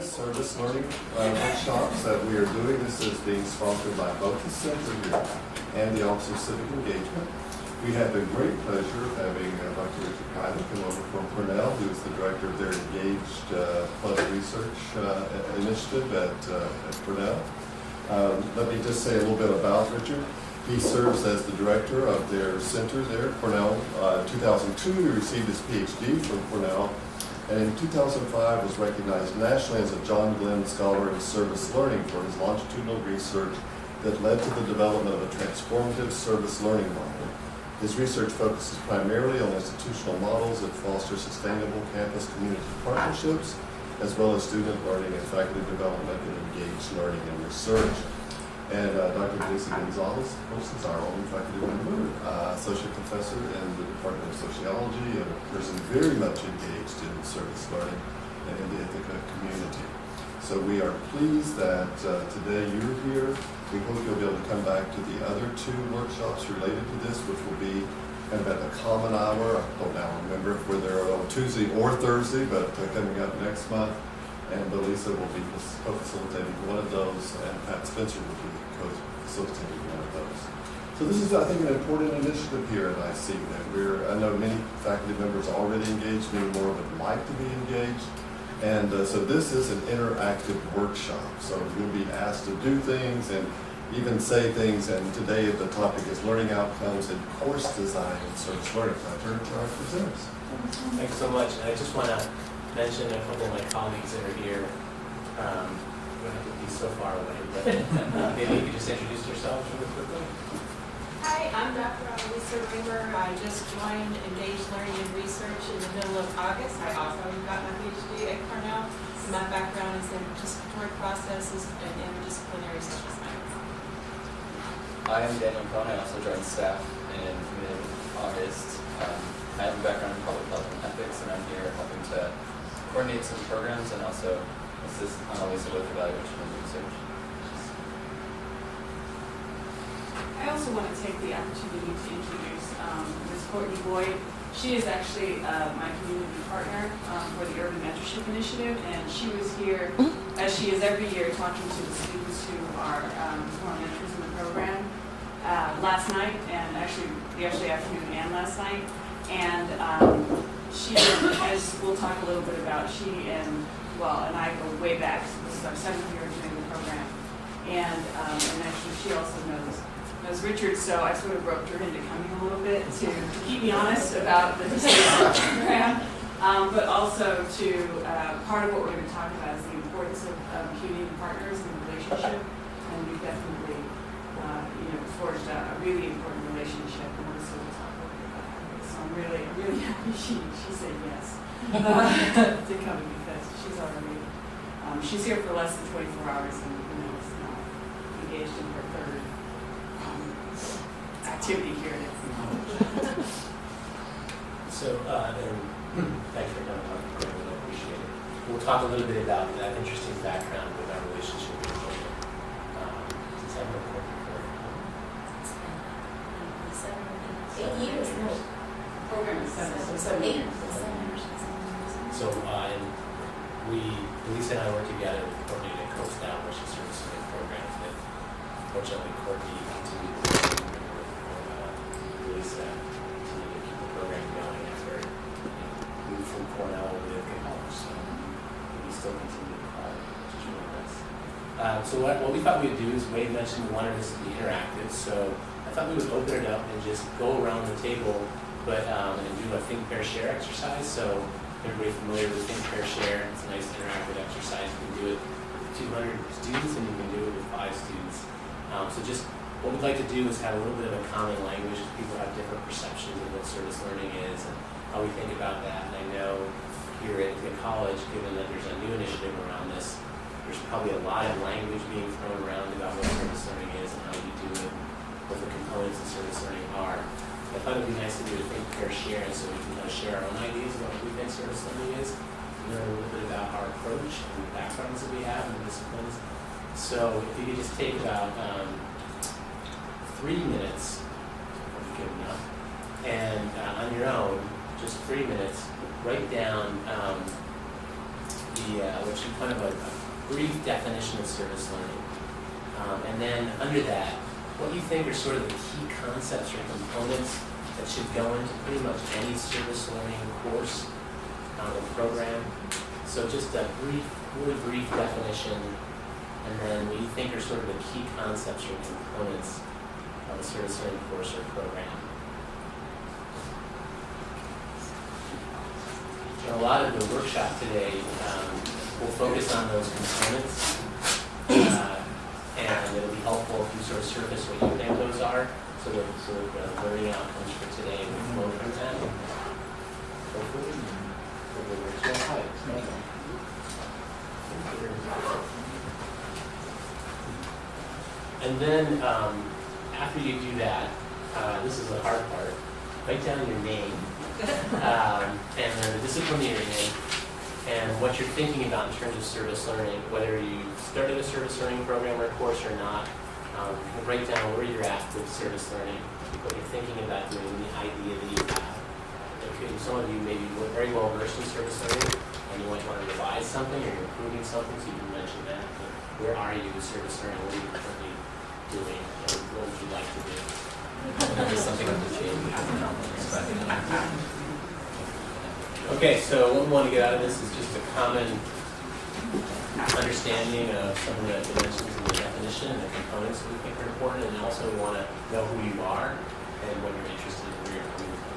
service learning workshops that we are doing. This is being sponsored by both the Center here and the Office of Civic Engagement. We have the great pleasure of having Dr. Richard Kiely come over from Cornell, who is the director of their Engaged Plus Research initiative at Cornell. Let me just say a little bit about Richard. He serves as the director of their center there at Cornell. In 2002, he received his PhD from Cornell, and in 2005 was recognized nationally as a John Glenn Scholar in Service Learning for his longitudinal research that led to the development of a transformative service learning model. His research focuses primarily on institutional models that foster sustainable campus-community partnerships, as well as student learning and faculty development in engaged learning and research. And Dr. Belisa Gonzalez, of course, is our own faculty member, associate professor in the Department of Sociology, and a person very much engaged in service learning and in the Ithaca community. So we are pleased that today you're here. We hope you'll be able to come back to the other two workshops related to this, which will be kind of at the common hour. I don't now remember if we're there on Tuesday or Thursday, but coming up next month. And Belisa will be co-facilitating one of those, and Pat Spencer will be co-facilitating one of those. So this is, I think, an important initiative here at IC that I know many faculty members are already engaged, many more would like to be engaged. And so this is an interactive workshop. So you'll be asked to do things and even say things. And today the topic is learning outcomes and course design and service learning. I turn to our presenters. Thanks so much. I just want to mention a couple of my colleagues that are here. You don't have to be so far away, but maybe you could just introduce yourself really quickly. Hi, I'm Dr. Belisa Reamer. I just joined Engaged Learning and Research in the middle of August. I also got my PhD at Cornell. So my background is in participatory processes and interdisciplinary social science. I am Daniel Cohn. I also joined staff in mid-August. I have a background in public health and ethics, and I'm here helping to coordinate some programs and also assist Lisa with evaluation and research. I also want to take the opportunity to introduce Ms. Courtney Boyd. She is actually my community partner for the Urban Mentorship Initiative, and she was here, as she is every year, talking to the students who are mentors in the program last night, and actually yesterday afternoon and last night. And she, as we'll talk a little bit about, she and I go way back. So this is our 7th year doing the program, and actually she also knows Richard, so I sort of roped her into coming a little bit to keep me honest about the history of the program, but also to part of what we're going to talk about is the importance of community partners and relationship, and we've definitely forged a really important relationship, and we'll sort of talk a little bit about that. So I'm really happy she said yes to coming, because she's already she's here for less than 24 hours and is now engaged in her third activity here at Ithaca. So, thanks for coming on. I really appreciate it. We'll talk a little bit about that interesting background with our relationship with children. Since I've been working for it. 8 years. Program is 7 8. So, Belisa and I work together with Courtney to co-establish a service learning program that, fortunately, Courtney continued to work with Belisa to keep the program going after moved from Cornell over to Ithaca College. So we still continue to follow, which is really nice. So what we thought we'd do is, Wade mentioned we wanted this to be interactive, so I thought we would open it up and just go around the table, but and do a think, pair, share exercise. So everybody familiar with think, pair, share? It's a nice interactive exercise. You can do it with 200 students, and you can do it with 5 students. So just what we'd like to do is have a little bit of a common language. People have different perceptions of what service learning is and how we think about that. And I know here at the college, given that there's a new initiative around this, there's probably a lot of language being thrown around about what service learning is and how we do it, what the components of service learning are. I thought it would be nice to do a think, pair, share, so we can share our own ideas about what we think service learning is, learn a little bit about our approach and the backgrounds that we have and the disciplines. So if you could just take about 3 minutes, would be good enough, and on your own, just 3 minutes, write down which is kind of a brief definition of service learning. And then under that, what you think are sort of the key concepts or components that should go into pretty much any service learning course or program. So just a brief, really brief definition, and then what you think are sort of the key concepts or components of a service learning course or program. A lot of the workshop today will focus on those components, and it'll be helpful if you sort of surface what you think those are, so the learning outcomes for today will flow from that. Hopefully, and then after you do that, this is the hard part. Write down your name. And then the disciplinary and what you're thinking about in terms of service learning, whether you started a service learning program or course or not. Write down where you're at with service learning, what you're thinking about doing, the idea that you have. Some of you may be very well versed in service learning, and you might want to revise something or you're improving something, so you can mention that. But where are you with service learning? What are you currently doing? And what would you like to do? Just something to change. Okay, so what we want to get out of this is just a common understanding of some of the dimensions of the definition and the components that we think are important, and also we want to know who you are and what you're interested in, where you're coming from.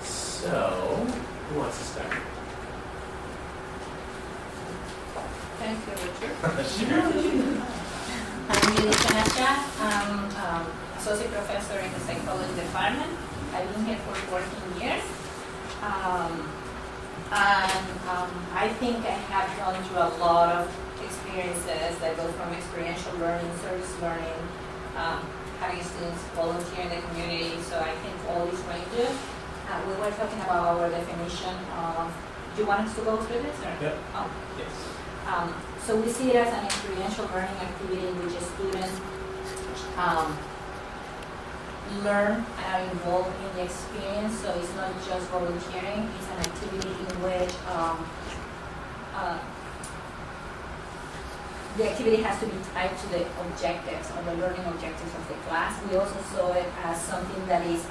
So, who wants to start? Thank you, Richard. Sure. I'm Belisa. I'm associate professor in the psychology department. I've been here for 14 years. I think I have gone through a lot of experiences that go from experiential learning, service learning, having students volunteer in the community. So I think all these ranges. We were talking about our definition of. Do you want us to go through this? Or? Yep. Oh. Yes. So we see it as an experiential learning activity in which students learn and are involved in the experience. So it's not just volunteering, it's an activity in which the activity has to be tied to the objectives or the learning objectives of the class. We also saw it as something that is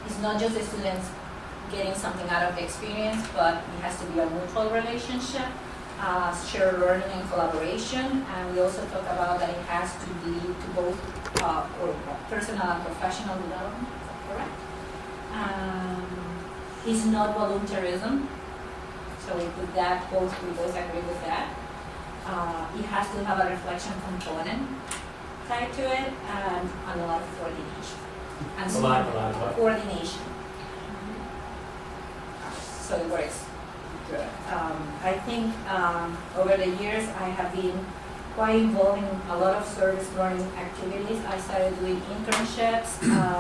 it's not just the students getting something out of the experience, but it has to be a mutual relationship, shared learning and collaboration. And we also talk about that it has to be to both personal and professional development. Is that correct? It's not voluntarism. So we put that, we both agree with that. It has to have a reflection component tied to it, and a lot of coordination. And A lot of coordination. So it works good. I think over the years I have been quite involved in a lot of service learning activities. I started doing internships,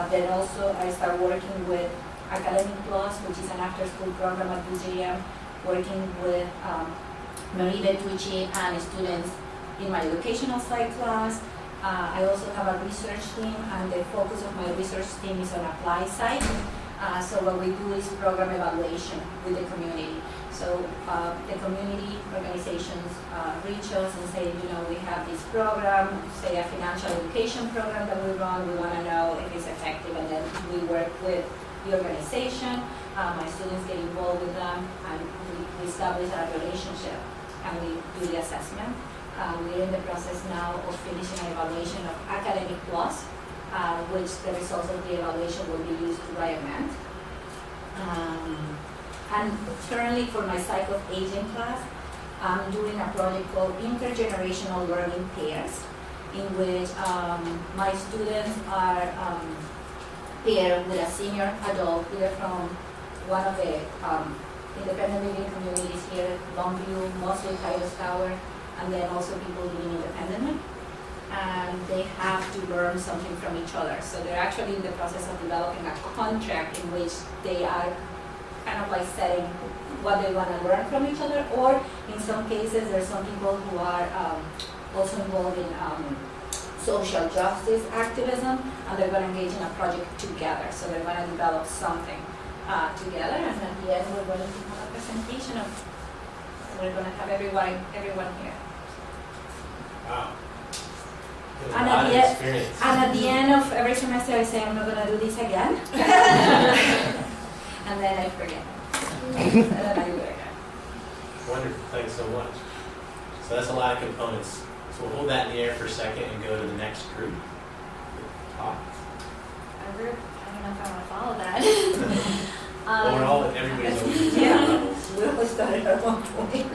then also I started working with Academic Plus, which is an after-school program at UGM, working with Marie Bertucci and students in my educational side class. I also have a research team, and the focus of my research team is on applied side. So what we do is program evaluation with the community. So the community organizations reach us and say, we have this program, say a financial education program that we run, we want to know if it's effective, and then we work with the organization, my students get involved with them, and we establish a relationship, and we do the assessment. We're in the process now of finishing an evaluation of Academic Plus, which the results of the evaluation will be used to recommend. And currently for my Psych of Aging class, I'm doing a project called Intergenerational Learning Pairs, in which my students are paired with a senior adult, either from one of the independent living communities here, Longview, mostly Titus Tower, and then also people living independently. And they have to learn something from each other. So they're actually in the process of developing a contract in which they are kind of like setting what they want to learn from each other, or in some cases there's some people who are also involved in social justice activism, and they're going to engage in a project together. So they're going to develop something together, and at the end we're going to have a representation of, we're gonna have everyone here. Wow. You have And a at lot of the end- experience. And at the end of every semester, I say, I'm not gonna do this again. And then I forget. And then I do it again. Wonderful, thanks so much. So that's a lot of components. So we'll hold that in the air for a second and go to the next group. Talk. I don't know if I want to follow that. Well, we're all, everybody's always at Yeah. different levels. We all started at one point.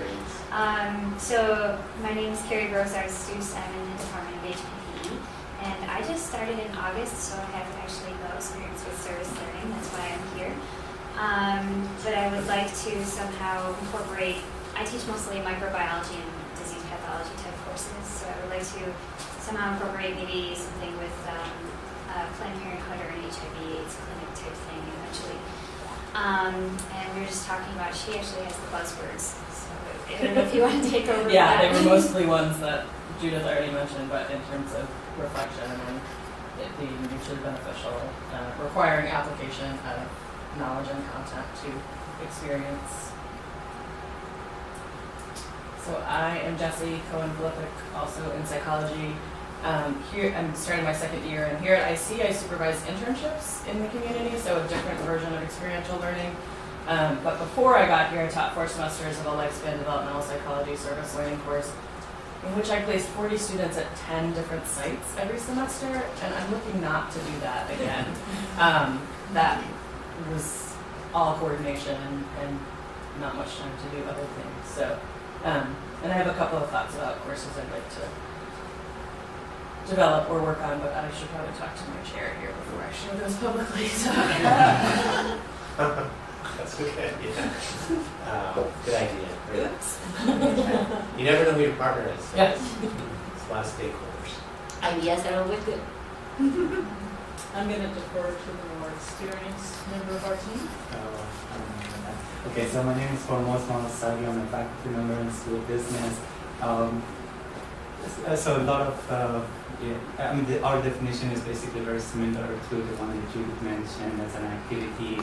So my name is Carrie Rose Arstuce. I'm in the Department of HPPE, and I just started in August, so I have actually no experience with service learning. That's why I'm here. But I would like to somehow incorporate. I teach mostly microbiology and disease pathology type courses, so I would like to somehow incorporate maybe something with Planned Parenthood or an HIV/AIDS clinic type thing eventually. And we were just talking about. She actually has the buzzwords. I don't know if you want to take over Yeah, that. they were mostly ones that Judith already mentioned, but in terms of reflection and it being mutually beneficial, requiring application of knowledge and content to experience. So I am Jessie Cohen-Filippic, also in psychology. Here, I'm starting my second year, and here at IC, I supervise internships in the community, so a different version of experiential learning. But before I got here, I taught 4 semesters of a lifespan developmental psychology service learning course, in which I placed 40 students at 10 different sites every semester, and I'm looking not to do that again. That was all coordination and not much time to do other things. So, and I have a couple of thoughts about courses I'd like to develop or work on, but I should probably talk to my chair here before I show those publicly. So. That's okay, yeah. Good idea. Great. Oops. You never know who your partner is. So Yes. It's a lot of stakeholders. Ideas are always good. I'm going to defer to the more experienced member of our team. Okay, so my name is Cornell. I'm a faculty member in School of Business. So a lot of, our definition is basically very similar to the one that Judith mentioned as an activity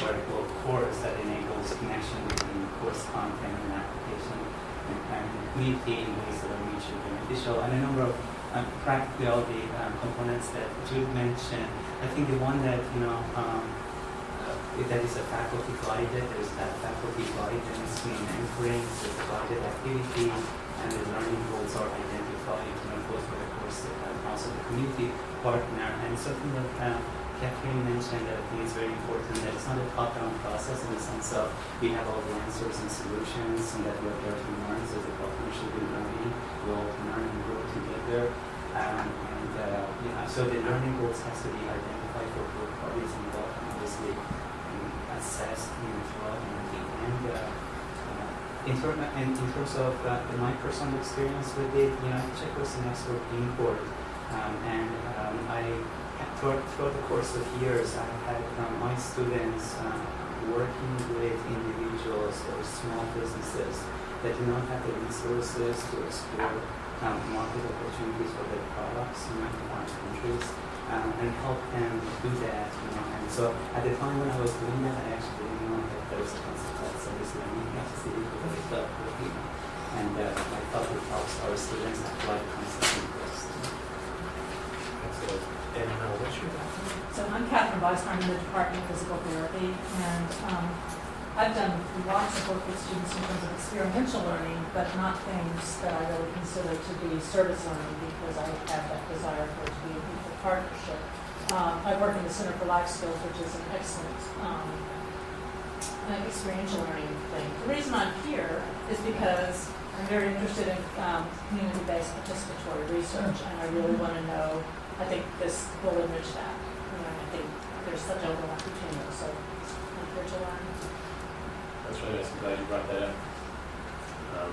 or a course that enables connection between course content and application and community in ways that are mutually beneficial. And a number of practically all the components that Judith mentioned. I think the one that, that is a faculty guided, there's that faculty guidance in anchoring, there's a guided activity, and the learning goals are identified, both for the course and also the community partner. And something that Catherine mentioned that I think is very important, that it's not a top-down process in the sense of we have all the answers and solutions and that we're there to learn, so the partnership in learning, we all learn and grow together. So the learning goals has to be identified for both parties involved and obviously assessed in the throughout and at the end. In terms of my personal experience with it, Czech was an expert import, and throughout the course of years, I've had my students working with individuals or small businesses that do not have the resources to explore market opportunities for their products in foreign countries, and help them do that. And so at the time when I was doing that, I actually didn't know that there was a concept called service learning at Civic, but I felt with and I thought it helps our students apply the concept in course. Excellent. And what's your background? So I'm Catherine Weissman, I'm in the Department of Physical Therapy, and I've done lots of work with students in terms of experiential learning, but not things that I really consider to be service learning because I have that desire for it to be a people partnership. I work in the Center for Life Skills, which is an excellent experiential learning thing. The reason I'm here is because I'm very interested in community-based participatory research, and I really want to know, I think this will enrich that. I think there's such overlap between those, so I'm here to learn. That's really nice. I'm glad you brought that up.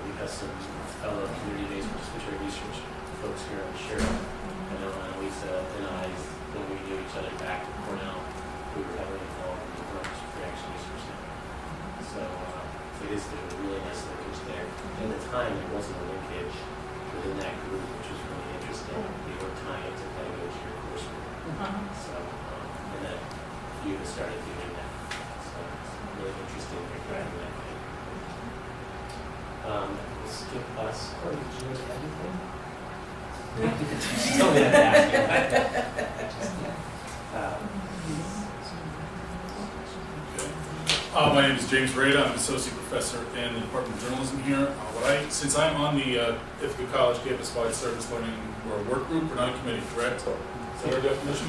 We have some fellow community-based participatory research folks here on the show. I know Lisa and I, when we knew each other back at Cornell, we were heavily involved in the reaction research center. So there's a really nice linkage there. At the time, there wasn't a linkage within that group, which was really interesting. We were tying it to pedagogy or coursework. So, and then you started doing that. So it's really interesting you're driving that way. We'll skip us. Corey, did you have anything? She told me not to ask you, but just, My name is James Rada. I'm an associate professor in the Department of Journalism here. Since I'm on the Ithaca College campus-wide service learning, we're a work group, we're not a committee, correct? Is that our definition?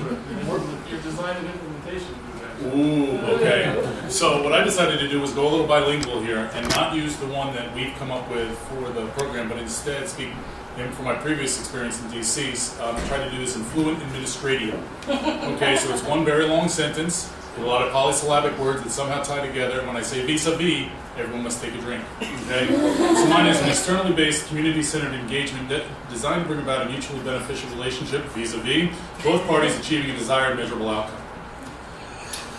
Your design and implementation. Ooh, okay. So what I decided to do was go a little bilingual here and not use the one that we've come up with for the program, but instead speak from my previous experience in DC, try to do this in fluent administratia. Okay, so it's one very long sentence with a lot of polysyllabic words that somehow tie together. And when I say vis-a-vis, everyone must take a drink. Okay? So mine is an externally based, community-centered engagement designed to bring about a mutually beneficial relationship vis-a-vis, both parties achieving a desired measurable outcome.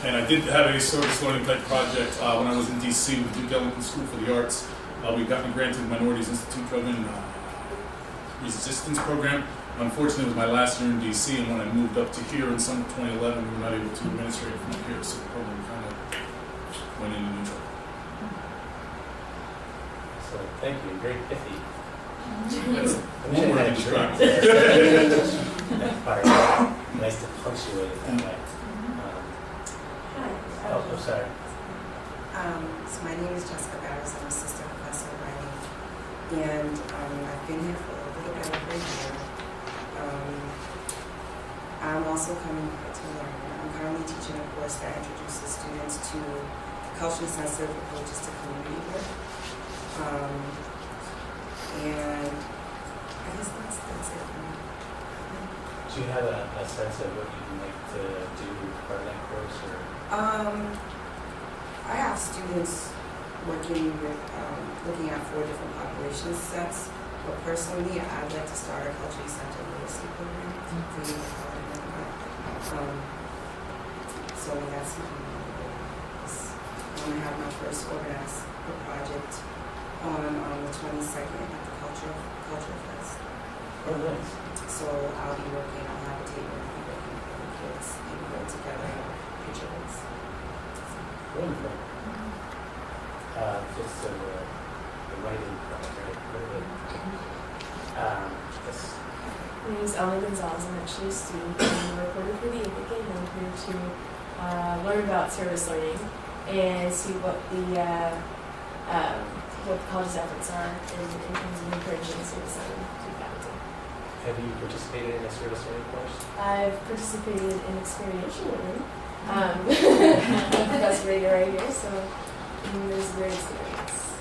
And I did have a service learning type project when I was in DC with Duke Ellington School for the Arts. We got granted the Minorities Institute Driven Resistance Program. Unfortunately, it was my last year in DC, and when I moved up to here in summer 2011, we were not able to administrate it from up here, so the program kind of went into neutral. So thank you. Very pithy. That's one word to describe. Nice to punctuate it that way. Hi. Oh, sorry. So my name is Jessica Barris. I'm assistant professor of writing, and I've been here for a little bit over a year. I'm also coming to learn. I'm currently teaching a course that introduces students to culturally sensitive approaches to community work. And I guess that's it for me. Do you have a sense of what you'd like to do part of that course? Or? I have students working with, looking at 4 different population sets, but personally, I'd like to start a culturally centered literacy program for you to follow about. So that's my I'm going to have my first organized project on the 22nd at the Culture Fest. Oh, nice. So I'll have a table and be working with the kids and go together and picture books. Wonderful. Just the writing project. Yes. My name is Gonzalez. I'm actually a student and a reporter for the Ithaca, and I'm here to learn about service learning and see what the college's efforts are in terms of encouraging service learning to faculty. Have you participated in a service learning course? I've participated in experiential learning. That's right here, so it was a great experience.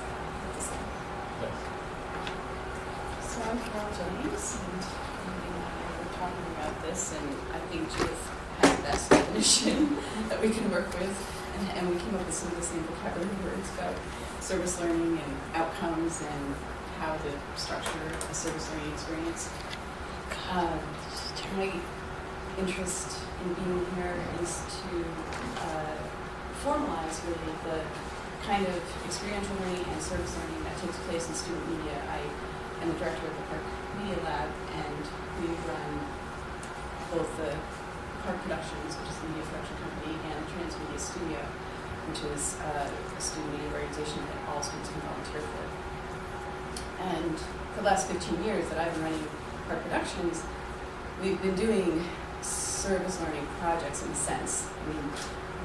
So I'm Carol James, and we're talking about this, and I think Judith has the best definition that we can work with, and we came up with some of the same vocabulary words about service learning and outcomes and how to structure a service learning experience. My interest in being here is to formalize really the kind of experiential learning and service learning that takes place in student media. I am the director of the Park Media Lab, and we run both the Park Productions, which is the media production company, and Transmedia Studio, which is a student media organization that all students can volunteer for. And for the last 15 years that I've been running Park Productions, we've been doing service learning projects in a sense. I mean,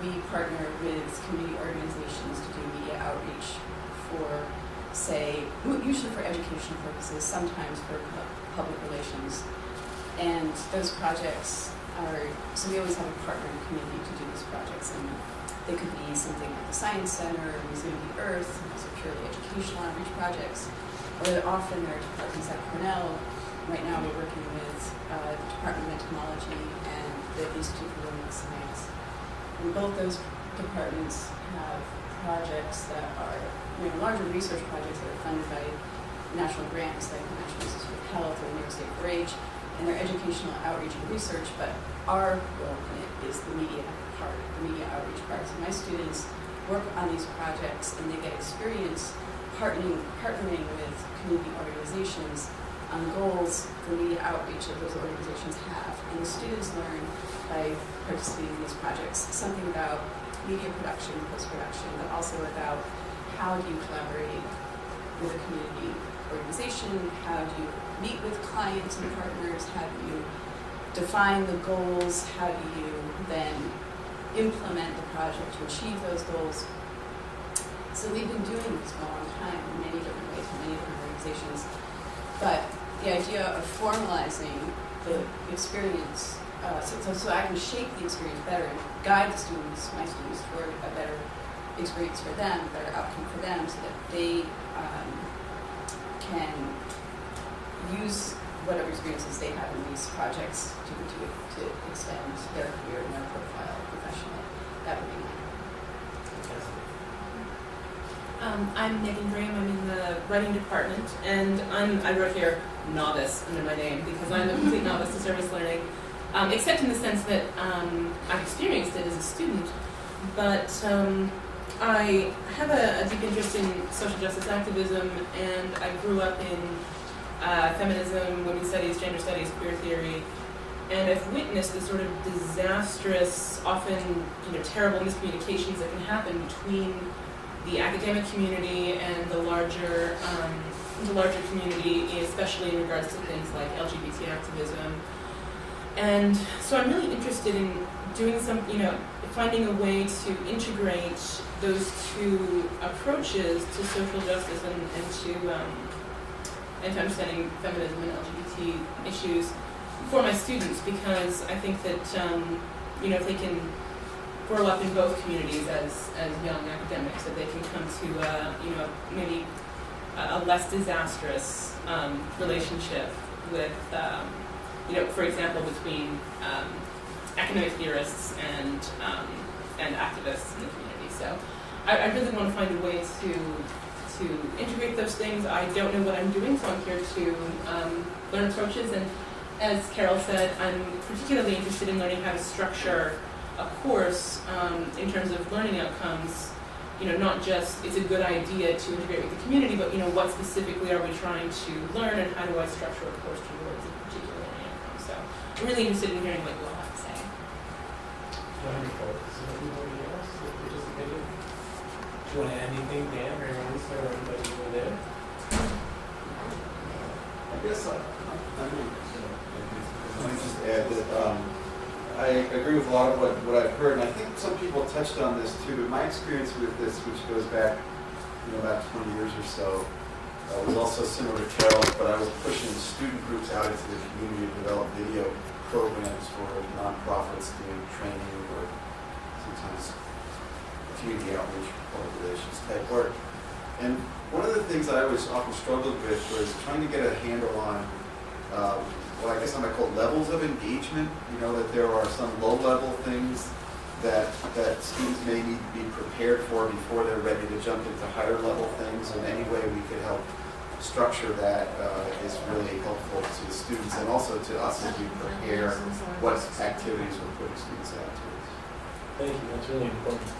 we partner with community organizations to do media outreach for, say, usually for educational purposes, sometimes for public relations. And those projects are, so we always have a partner in the community to do these projects. And they could be something like the Science Center, Museum of the Earth, those are purely educational outreach projects. Or often there are departments at Cornell. Right now we're working with the Department of Entomology and the Institute for Women's Science. And both those departments have projects that are, larger research projects that are funded by national grants like the National Institute of Health or New York State 4-H, and they're educational outreach and research, but our role in it is the media part, the media outreach part. So my students work on these projects and they get experience partnering with community organizations on goals for media outreach that those organizations have. And the students learn by participating in these projects something about media production, post-production, but also about how do you collaborate with a community organization? How do you meet with clients and partners? How do you define the goals? How do you then implement the project to achieve those goals? So we've been doing this for a long time in many different ways, in many different organizations. But the idea of formalizing the experience, so I can shape the experience better and guide the students, my students, toward a better experience for them, a better outcome for them, so that they can use whatever experiences they have in these projects to extend their career and their profile professionally. That would be I'm Megan Graham. I'm in the writing department, and I wrote here novice under my name because I'm a complete novice to service learning, except in the sense that I've experienced it as a student, but I have a deep interest in social justice activism, and I grew up in feminism, women's studies, gender studies, queer theory, and I've witnessed the sort of disastrous, often terrible miscommunications that can happen between the academic community and the larger community, especially in regards to things like LGBT activism. And so I'm really interested in doing finding a way to integrate those two approaches to social justice and to understanding feminism and LGBT issues for my students, because I think that if they can grow up in both communities as young academics, that they can come to maybe a less disastrous relationship with for example, between academic theorists and activists in the community. So I really want to find a way to integrate those things. I don't know what I'm doing, so I'm here to learn approaches. And as Carol said, I'm particularly interested in learning how to structure a course in terms of learning outcomes. Not just it's a good idea to integrate with the community, but what specifically are we trying to learn, and how do I structure a course towards a particular learning outcome? So I'm really interested in hearing what you all have to say. Wonderful. Is there anybody else that participated? Do you want to add anything, Dan, or Lisa, or anybody over there? I guess I might just add that I agree with a lot of what I've heard, and I think some people touched on this too. But my experience with this, which goes back, about 20 years or so, was also similar to Carol's. But I was pushing student groups out into the community to develop video programs for nonprofits doing training or sometimes community outreach, public relations type work. And one of the things I always often struggled with was trying to get a handle on what I guess I might call levels of engagement. That there are some low-level things that students may need to be prepared for before they're ready to jump into higher-level things. And any way we could help structure that is really helpful to the students and also to us as we prepare what activities we're putting students out to. Thank you. That's really important.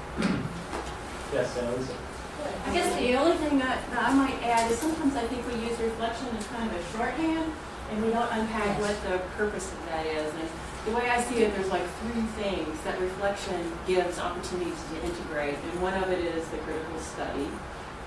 Yes, Lisa. I guess the only thing that I might add is sometimes I think we use reflection as kind of a shorthand, and we don't unpack what the purpose of that is. And the way I see it, there's like three things that reflection gives opportunities to integrate, and one of it is the critical study,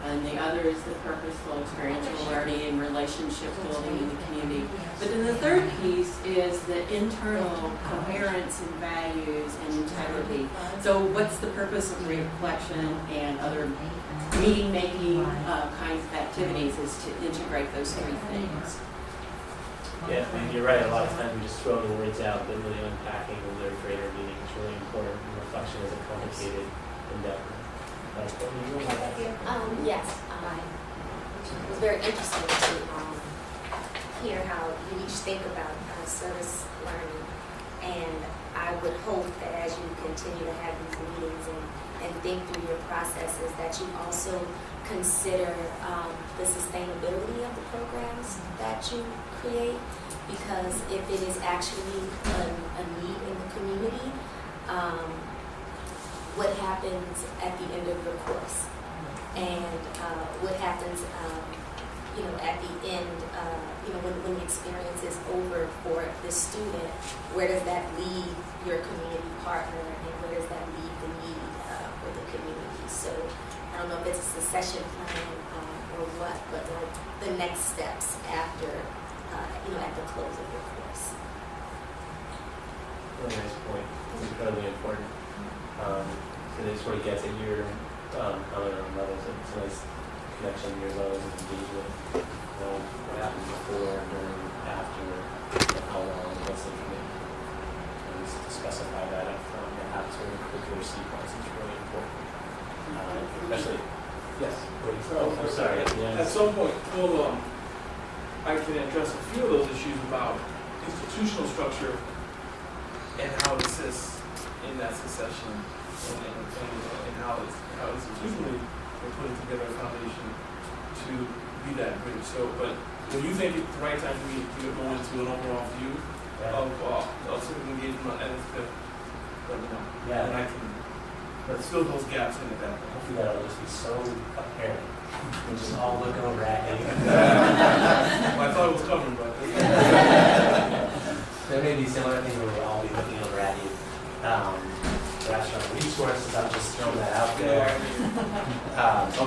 and the other is the purposeful experiential learning and relationship building in the community. But then the third piece is the internal coherence and values and integrity. So what's the purpose of reflection and other meaning-making kinds of activities is to integrate those three things. Yeah, and you're right. A lot of times we just throw the words out, but really unpacking with their greater meaning is really important. And reflection is a complicated endeavor. Yes, it was very interesting to hear how you each think about service learning, and I would hope that as you continue to have these meetings and think through your processes, that you also consider the sustainability of the programs that you create, because if it is actually a need in the community, what happens at the end of your course, and what happens, at the end, when the experience is over for the student, where does that leave your community partner, and where does that leave the need for the community? So I don't know if it's a succession plan or what, but the next steps after, at the close of your course. Really nice point. It's incredibly important. And it's what it gets at your other levels. It's a nice connection to your levels of engagement. What happens before, during, after, and how long, what's the commitment. And just to specify that up front, perhaps in a curricular sequence is really important. Especially, yes, please. Oh, I'm sorry. At some point, I can address a few of those issues about institutional structure and how it assists in that succession and how institutionally we're putting together a foundation to be that bridge. So, but when you think it's the right time for me to go into an overall view of civic engagement, and it's good, let me know. Yeah. And I can fill those gaps in at that point. Hopefully that'll just be so apparent. We're just all looking over at you. I thought it was coming, but there may be similar things where we'll all be looking over at you. Restaurant resources, I'm just throwing that out there.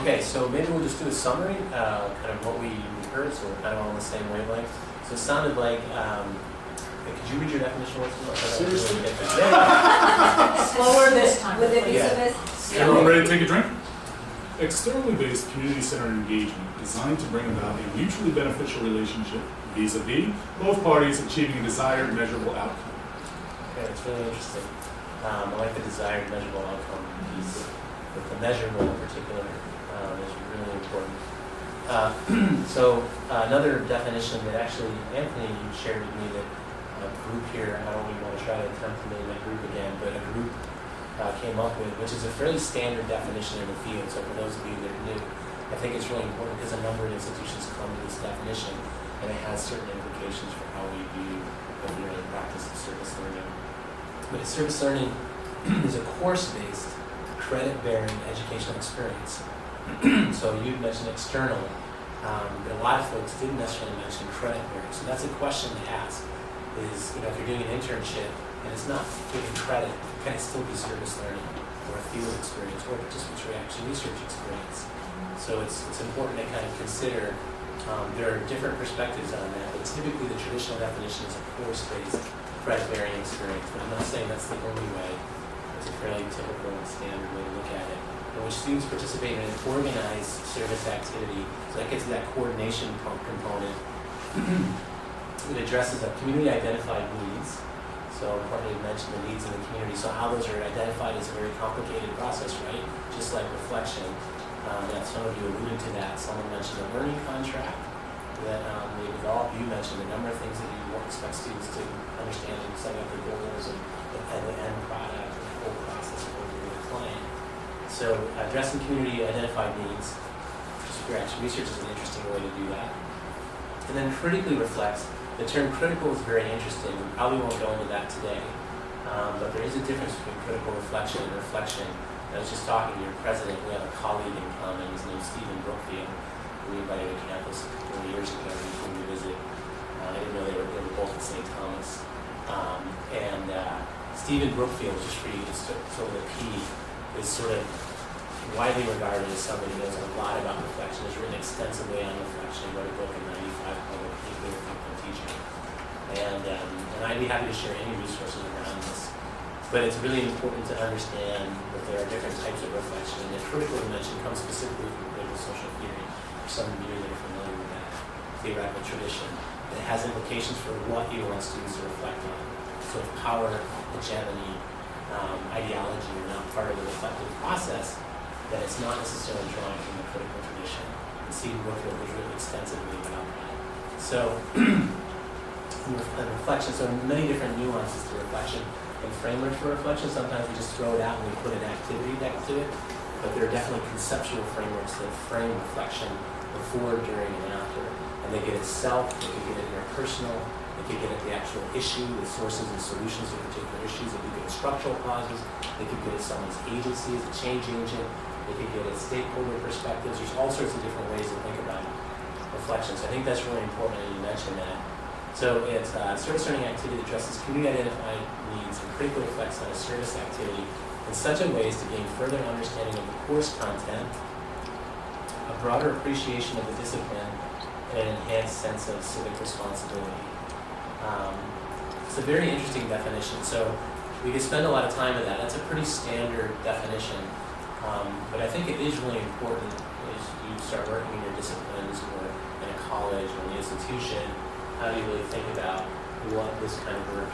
Okay, so maybe we'll just do a summary, kind of what we heard, so we're kind of all on the same wavelength. So it sounded like, could you read your definition once more? Seriously? Slower this time. With the Yeah. Everyone ready to take a drink? Externally based community-centered engagement designed to bring about a mutually beneficial relationship vis-a-vis both parties achieving a desired measurable outcome. Okay, that's really interesting. I like the desired measurable outcome piece, but the measurable in particular is really important. Another definition that actually Anthony you shared with me that a group here, I don't even want to try to attempt to name that group again, but a group came up with, which is a fairly standard definition in the field. So for those of you that are new, I think it's really important because a number of institutions come to this definition and it has certain implications for how we view the learning practice of service learning. But service learning is a course-based, credit-bearing educational experience. So you mentioned external, but a lot of folks didn't necessarily mention credit-bearing. So that's a question to ask is, if you're doing an internship and it's not giving credit, can it still be service learning or a field experience or participatory action research experience? So it's important to kind of consider, there are different perspectives on that, but typically the traditional definition is a course-based credit-bearing experience, but I'm not saying that's the only way. It's a fairly typical and standard way to look at it, in which students participate in an organized service activity. So that gets to that coordination component. It addresses the community-identified needs. So Courtney mentioned the needs in the community. So how those are identified is a very complicated process, right? Just like reflection. That some of you alluded to that. Someone mentioned a learning contract that they developed. You mentioned a number of things that you expect students to understand in setting up the goals and the end product and the whole process of working with a client. So addressing community-identified needs, participatory action research is an interesting way to do that. And then critically reflects. The term critical is very interesting. We probably won't go into that today, but there is a difference between critical reflection and reflection. I was just talking to your president. We have a colleague in common. His name is Stephen Brookfield. We invited to campus a couple of years ago. He came to visit. I didn't know they were both at St. Thomas. Stephen Brookfield, just for you to sort of the P, is sort of widely regarded as somebody who knows a lot about reflection. Has written extensively on reflection. He wrote a book in '95 called Teaching. And I'd be happy to share any resources around this. But it's really important to understand that there are different types of reflection, and the critical dimension comes specifically from critical social theory. For some of you that are familiar with that theoretical tradition, it has implications for what you want students to reflect on. So if power, hegemony, ideology are not part of the reflective process, then it's not necessarily drawing from the critical tradition. And Stephen Brookfield has written extensively about that. So, reflection, so many different nuances to reflection and frameworks for reflection. Sometimes we just throw it out and we put an activity next to it, but there are definitely conceptual frameworks that frame reflection before, during, and after. And they get at self, they could get at interpersonal, they could get at the actual issue, the sources and solutions of particular issues, they could get at structural causes, they could get at someone's agency as a change agent, they could get at stakeholder perspectives. There's all sorts of different ways to think about reflection. So I think that's really important that you mentioned that. So it's a service learning activity that addresses community-identified needs and critically reflects on a service activity in such a way as to gain further understanding of the course content a broader appreciation of the discipline and an enhanced sense of civic responsibility. It's a very interesting definition. So we could spend a lot of time with that. That's a pretty standard definition. But I think it is really important as you start working in your disciplines or in a college or in the institution, how do you really think about what this kind of work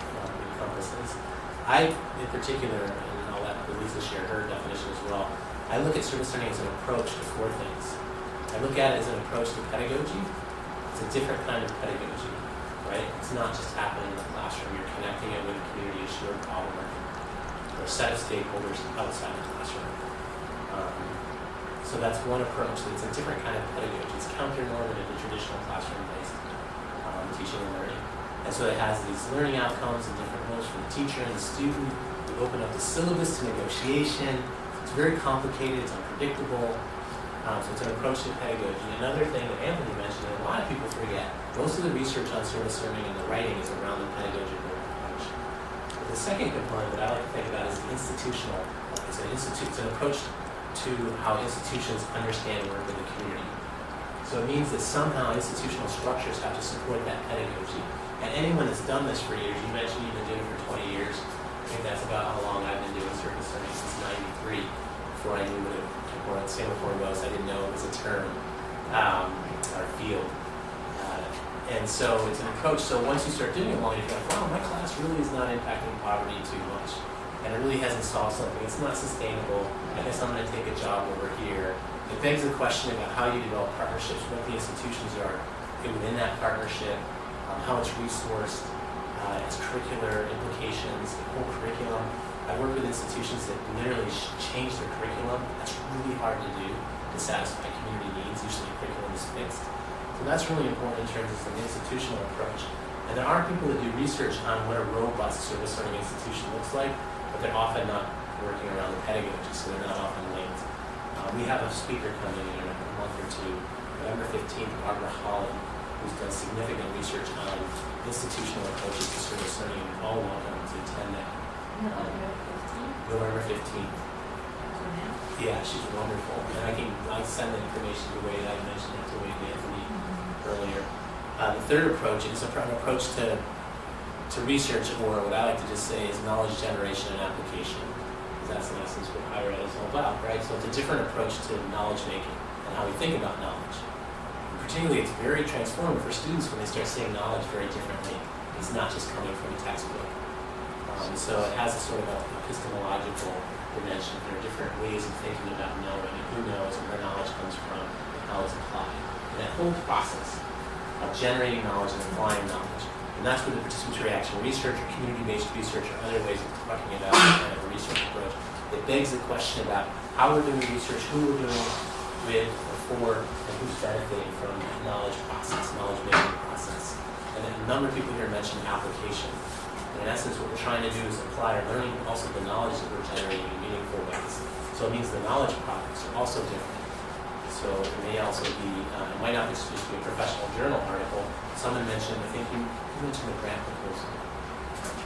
encompasses. I, in particular, and I'll let Belisa share her definition as well, I look at service learning as an approach to four things. I look at it as an approach to pedagogy. It's a different kind of pedagogy, right? It's not just happening in the classroom. You're connecting it with a community, a shared problem, or a set of stakeholders outside the classroom. So that's one approach. It's a different kind of pedagogy. It's counter-normative to traditional classroom-based teaching and learning. And so it has these learning outcomes and different roles for the teacher and the student. We open up the syllabus to negotiation. It's very complicated. It's unpredictable. So it's an approach to pedagogy. Another thing that Anthony mentioned that a lot of people forget, most of the research on service learning and the writing is around the pedagogical approach. But the second component that I like to think about is the institutional. It's an approach to how institutions understand and work with the community. So it means that somehow institutional structures have to support that pedagogy. And anyone that's done this for years, you mentioned you've been doing it for 20 years. I think that's about how long I've been doing service learning, since '93. Before I knew what Singapore was, I didn't know it was a term or field. And so it's an approach. So once you start doing it long, you're like, wow, my class really is not impacting poverty too much. And it really hasn't solved something. It's not sustainable. I guess I'm going to take a job over here. It begs the question about how you develop partnerships, what the institutions are within that partnership, how it's resourced, its curricular implications, the whole curriculum. I work with institutions that literally change their curriculum. That's really hard to do to satisfy community needs. Usually the curriculum is fixed. So that's really important in terms of an institutional approach. And there are people that do research on what a robust service learning institution looks like, but they're often not working around the pedagogy, so they're not often linked. We have a speaker coming in a month or two, November 15th, Barbara Holland, who's done significant research on institutional approaches to service learning, and we're all welcome to attend that. November 15th. Yeah, she's wonderful. And I send the information to Wade. I mentioned it to Wade and Anthony earlier. The third approach is an approach to research, or what I like to just say is knowledge generation and application. That's in essence what higher ed is all about, right? So it's a different approach to knowledge making and how we think about knowledge. And particularly, it's very transformative for students when they start seeing knowledge very differently. It's not just coming from a textbook. So it has a sort of epistemological dimension. There are different ways of thinking about knowing and who knows and where knowledge comes from and how it's applied. And that whole process of generating knowledge and applying knowledge. And that's where the participatory action research or community-based research or other ways of talking about kind of a research approach. It begs the question about how we're doing research, who we're doing it with or for, and who's benefiting from that knowledge process, knowledge-making process. And then a number of people here mentioned application. And in essence, what we're trying to do is apply our learning, but also the knowledge that we're generating in meaningful ways. So it means the knowledge products are also different. So it may also be, it might not just be a professional journal article. Someone mentioned, I think you mentioned the grant proposal.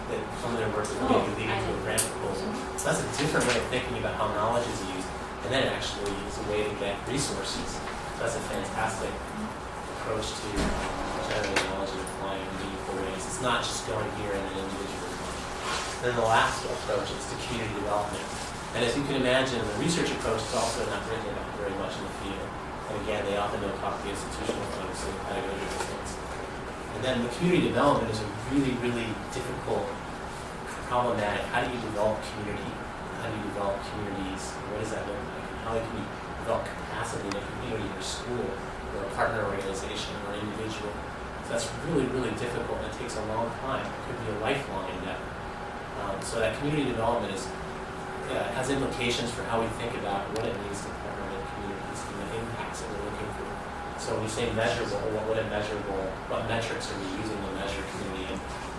That some of their work is maybe leading to a grant proposal. So that's a different way of thinking about how knowledge is used. And then it actually is a way to get resources. So that's a fantastic approach to generating knowledge and applying in meaningful ways. It's not just going here in an individual one. Then the last approach is to community development. And as you can imagine, the research approach is also not written about very much in the field. And again, they often don't talk the institutional things and the pedagogical things. And then the community development is a really, really difficult, problematic. How do you develop community? How do you develop communities? What does that look like? How can you develop capacity in a community or school or a partner organization or an individual? So that's really, really difficult and it takes a long time. It could be a lifelong endeavor. So that community development has implications for how we think about what it means to partner with communities and the impacts that we're looking for. So when you say measurable, what metrics are we using to measure community impact?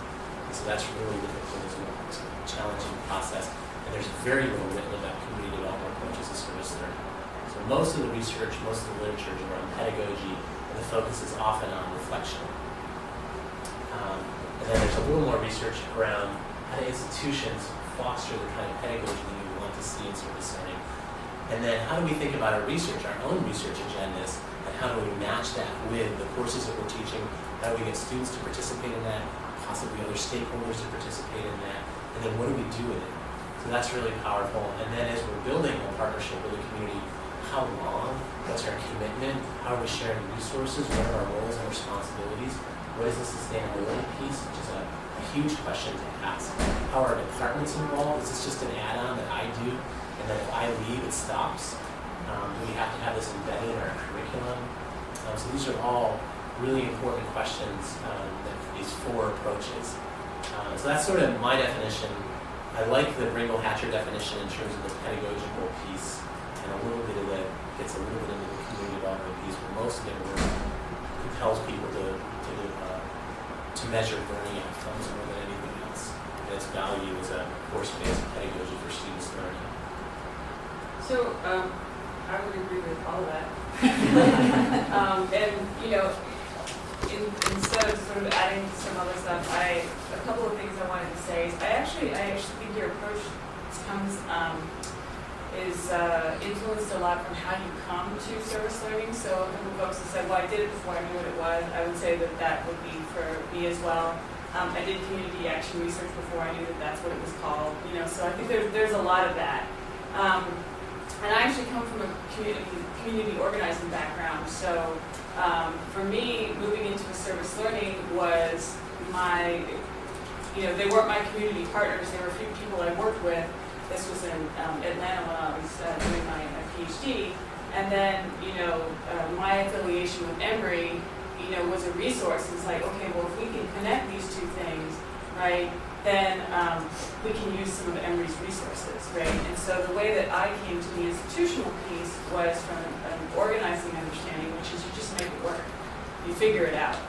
And so that's really difficult as well. It's a challenging process. And there's very little written about community development approaches to service learning. So most of the research, most of the literature is around pedagogy, and the focus is often on reflection. And then there's a little more research around how do institutions foster the kind of pedagogy that we want to see in service learning. And then how do we think about our research, our own research agendas, and how do we match that with the courses that we're teaching? How do we get students to participate in that, possibly other stakeholders to participate in that, and then what do we do with it? So that's really powerful. And then as we're building a partnership with the community, how long? What's our commitment? How are we sharing resources? What are our roles and responsibilities? What is the sustainability piece, which is a huge question to ask. How are departments involved? Is this just an add-on that I do, and then if I leave, it stops? Do we have to have this embedded in our curriculum? So these are all really important questions, these four approaches. So that's sort of my definition. I like the Bringle-Hatcher definition in terms of the pedagogical piece, and a little bit of that gets a little bit into the community development piece, but most of it really compels people to measure learning outcomes more than anything else. And its value as a course-based pedagogy for students learning. So, I would agree with all of that. And, you know, instead of sort of adding some other stuff, a couple of things I wanted to say is I actually think your approach is influenced a lot from how you come to service learning. So a couple of folks have said, well, I did it before I knew what it was. I would say that that would be for me as well. I did community action research before I knew that that's what it was called. You know, so I think there's a lot of that. And I actually come from a community organizing background. So for me, moving into a service learning was they weren't my community partners. There were a few people I worked with. This was in Atlanta when I was doing my PhD. And then, my affiliation with Emory, was a resource. It's like, okay, well, if we can connect these two things, right, then we can use some of Emory's resources, right? And so the way that I came to the institutional piece was from an organizing understanding, which is you just make it work. You figure it out.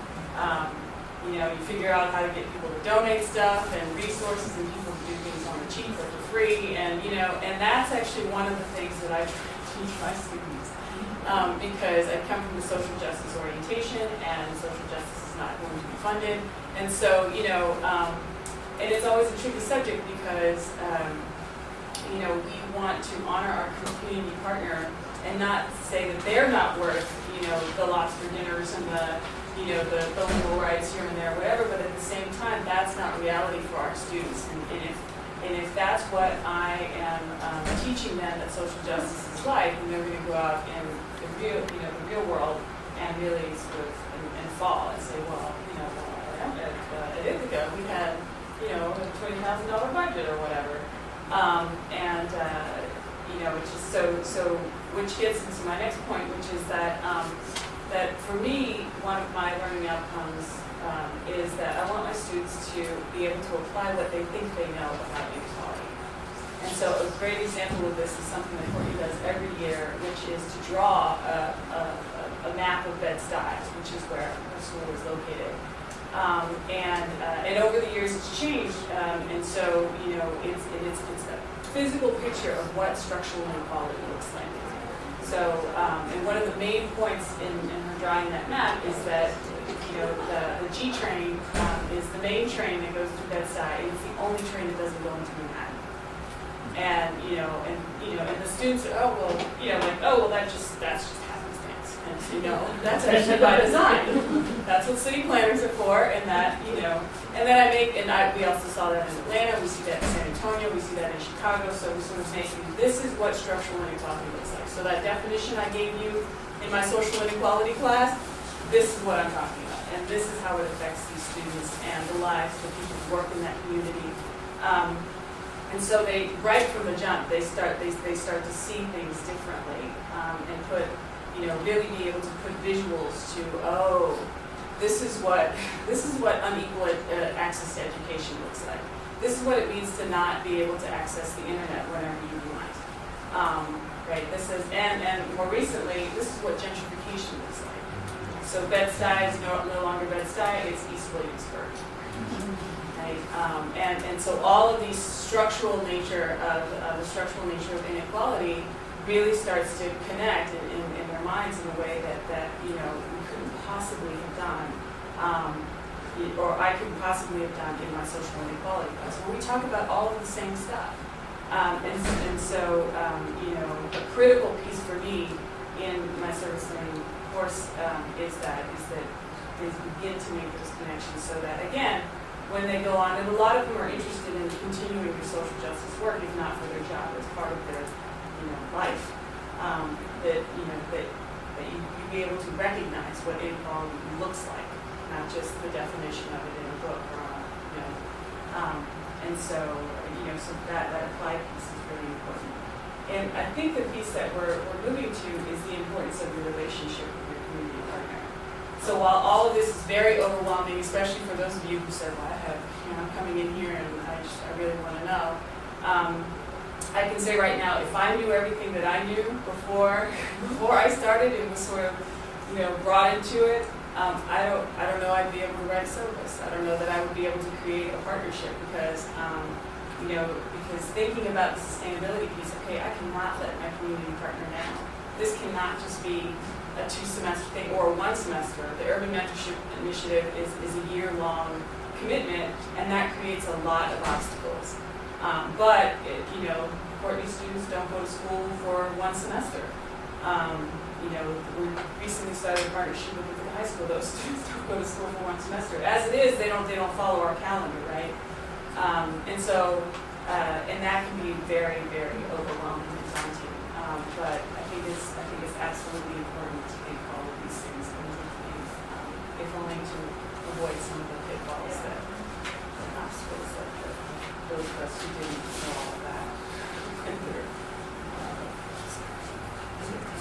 You figure out how to get people to donate stuff and resources and people to do things on the cheap or for free. And, and that's actually one of the things that I try to teach my students. Because I come from the social justice orientation and social justice is not going to be funded. And so, and it's always a tricky subject because, we want to honor our community partner and not say that they're not worth, the lobster dinners and the legal rights here and there, whatever, but at the same time, that's not reality for our students. And if that's what I am teaching them that social justice is like, and they're going to go out in the real world and really sort of and fall and say, well, at Ithaca we had a $20,000 budget or whatever, which is so which gets into my next point, which is that that for me one of my learning outcomes is that I want my students to be able to apply what they think they know about inequality. And so a great example of this is something that Courtney does every year, which is to draw a map of Bed-Stuy, which is where her school is located. And over the years it's changed, and so it's a physical picture of what structural inequality looks like. So, and one of the main points in her drawing that map is that the G train is the main train that goes through Bed-Stuy, and it's the only train that doesn't go into Manhattan. And and the students are, that's just happenstance. And that's actually by design. That's what city planners are for, and that and then we also saw that in Atlanta, we see that in San Antonio, we see that in Chicago. So we sort of say, this is what structural inequality looks like. So that definition I gave you in my social inequality class, this is what I'm talking about, and this is how it affects these students and the lives of people who work in that community. And so they, right from the jump, they start to see things differently, and put, really be able to put visuals to, this is what unequal access to education looks like. This is what it means to not be able to access the internet whenever you want. Right. This is, and more recently, this is what gentrification looks like. So Bed-Stuy is no longer Bed-Stuy; it's East Williamsburg. And so all of these structural nature of inequality really starts to connect in their minds in a way that we couldn't possibly have done, or I couldn't possibly have done in my social inequality class, where we talk about all of the same stuff. And so critical piece for me in my service learning course is that they begin to make those connections so that, again, when they go on, and a lot of them are interested in continuing their social justice work, if not for their job, as part of their life, that you be able to recognize what inequality looks like, not just the definition of it in a book or and so so that applied piece is really important. And I think the piece that we're moving to is the importance of your relationship with your community partner. So while all of this is very overwhelming, especially for those of you who said, well, I'm coming in here and I really want to know, I can say right now, if I knew everything that I knew before I started and was sort of brought into it, I don't know I'd be able to write a syllabus. I don't know that I would be able to create a partnership because because thinking about the sustainability piece, okay, I cannot let my community partner down. This cannot just be a 2-semester thing or a 1 semester. The Urban Mentorship Initiative is a year-long commitment, and that creates a lot of obstacles. But Courtney students don't go to school for 1 semester. We recently started a partnership with the high school. Those students don't go to school for 1 semester. As it is, they don't follow our calendar, right? And so, and that can be very, very overwhelming and daunting. But I think it's absolutely important to think all of these things, if only to avoid some of the pitfalls that obstacles that those of us who didn't know all of that.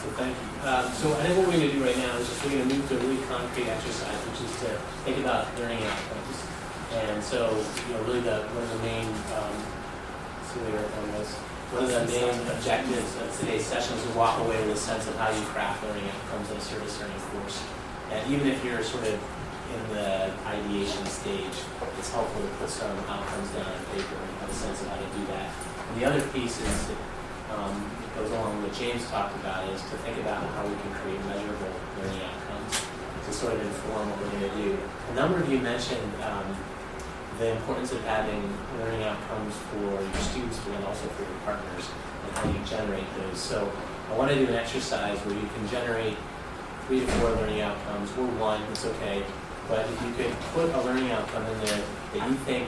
So thank you. So I think what we're going to do right now is just we're going to move to a really concrete exercise, which is to think about learning outcomes. And so, really one of the main, one of the main objectives of today's session is to walk away with a sense of how you craft learning outcomes in a service learning course. And even if you're sort of in the ideation stage, it's helpful to put some outcomes down on paper and have a sense of how to do that. And the other piece is that goes along with what James talked about is to think about how we can create measurable learning outcomes to sort of inform what we're going to do. A number of you mentioned the importance of having learning outcomes for your students, but then also for your partners, and how you generate those. So I want to do an exercise where you can generate 3 to 4 learning outcomes, or 1, it's okay, but if you could put a learning outcome in there that you think,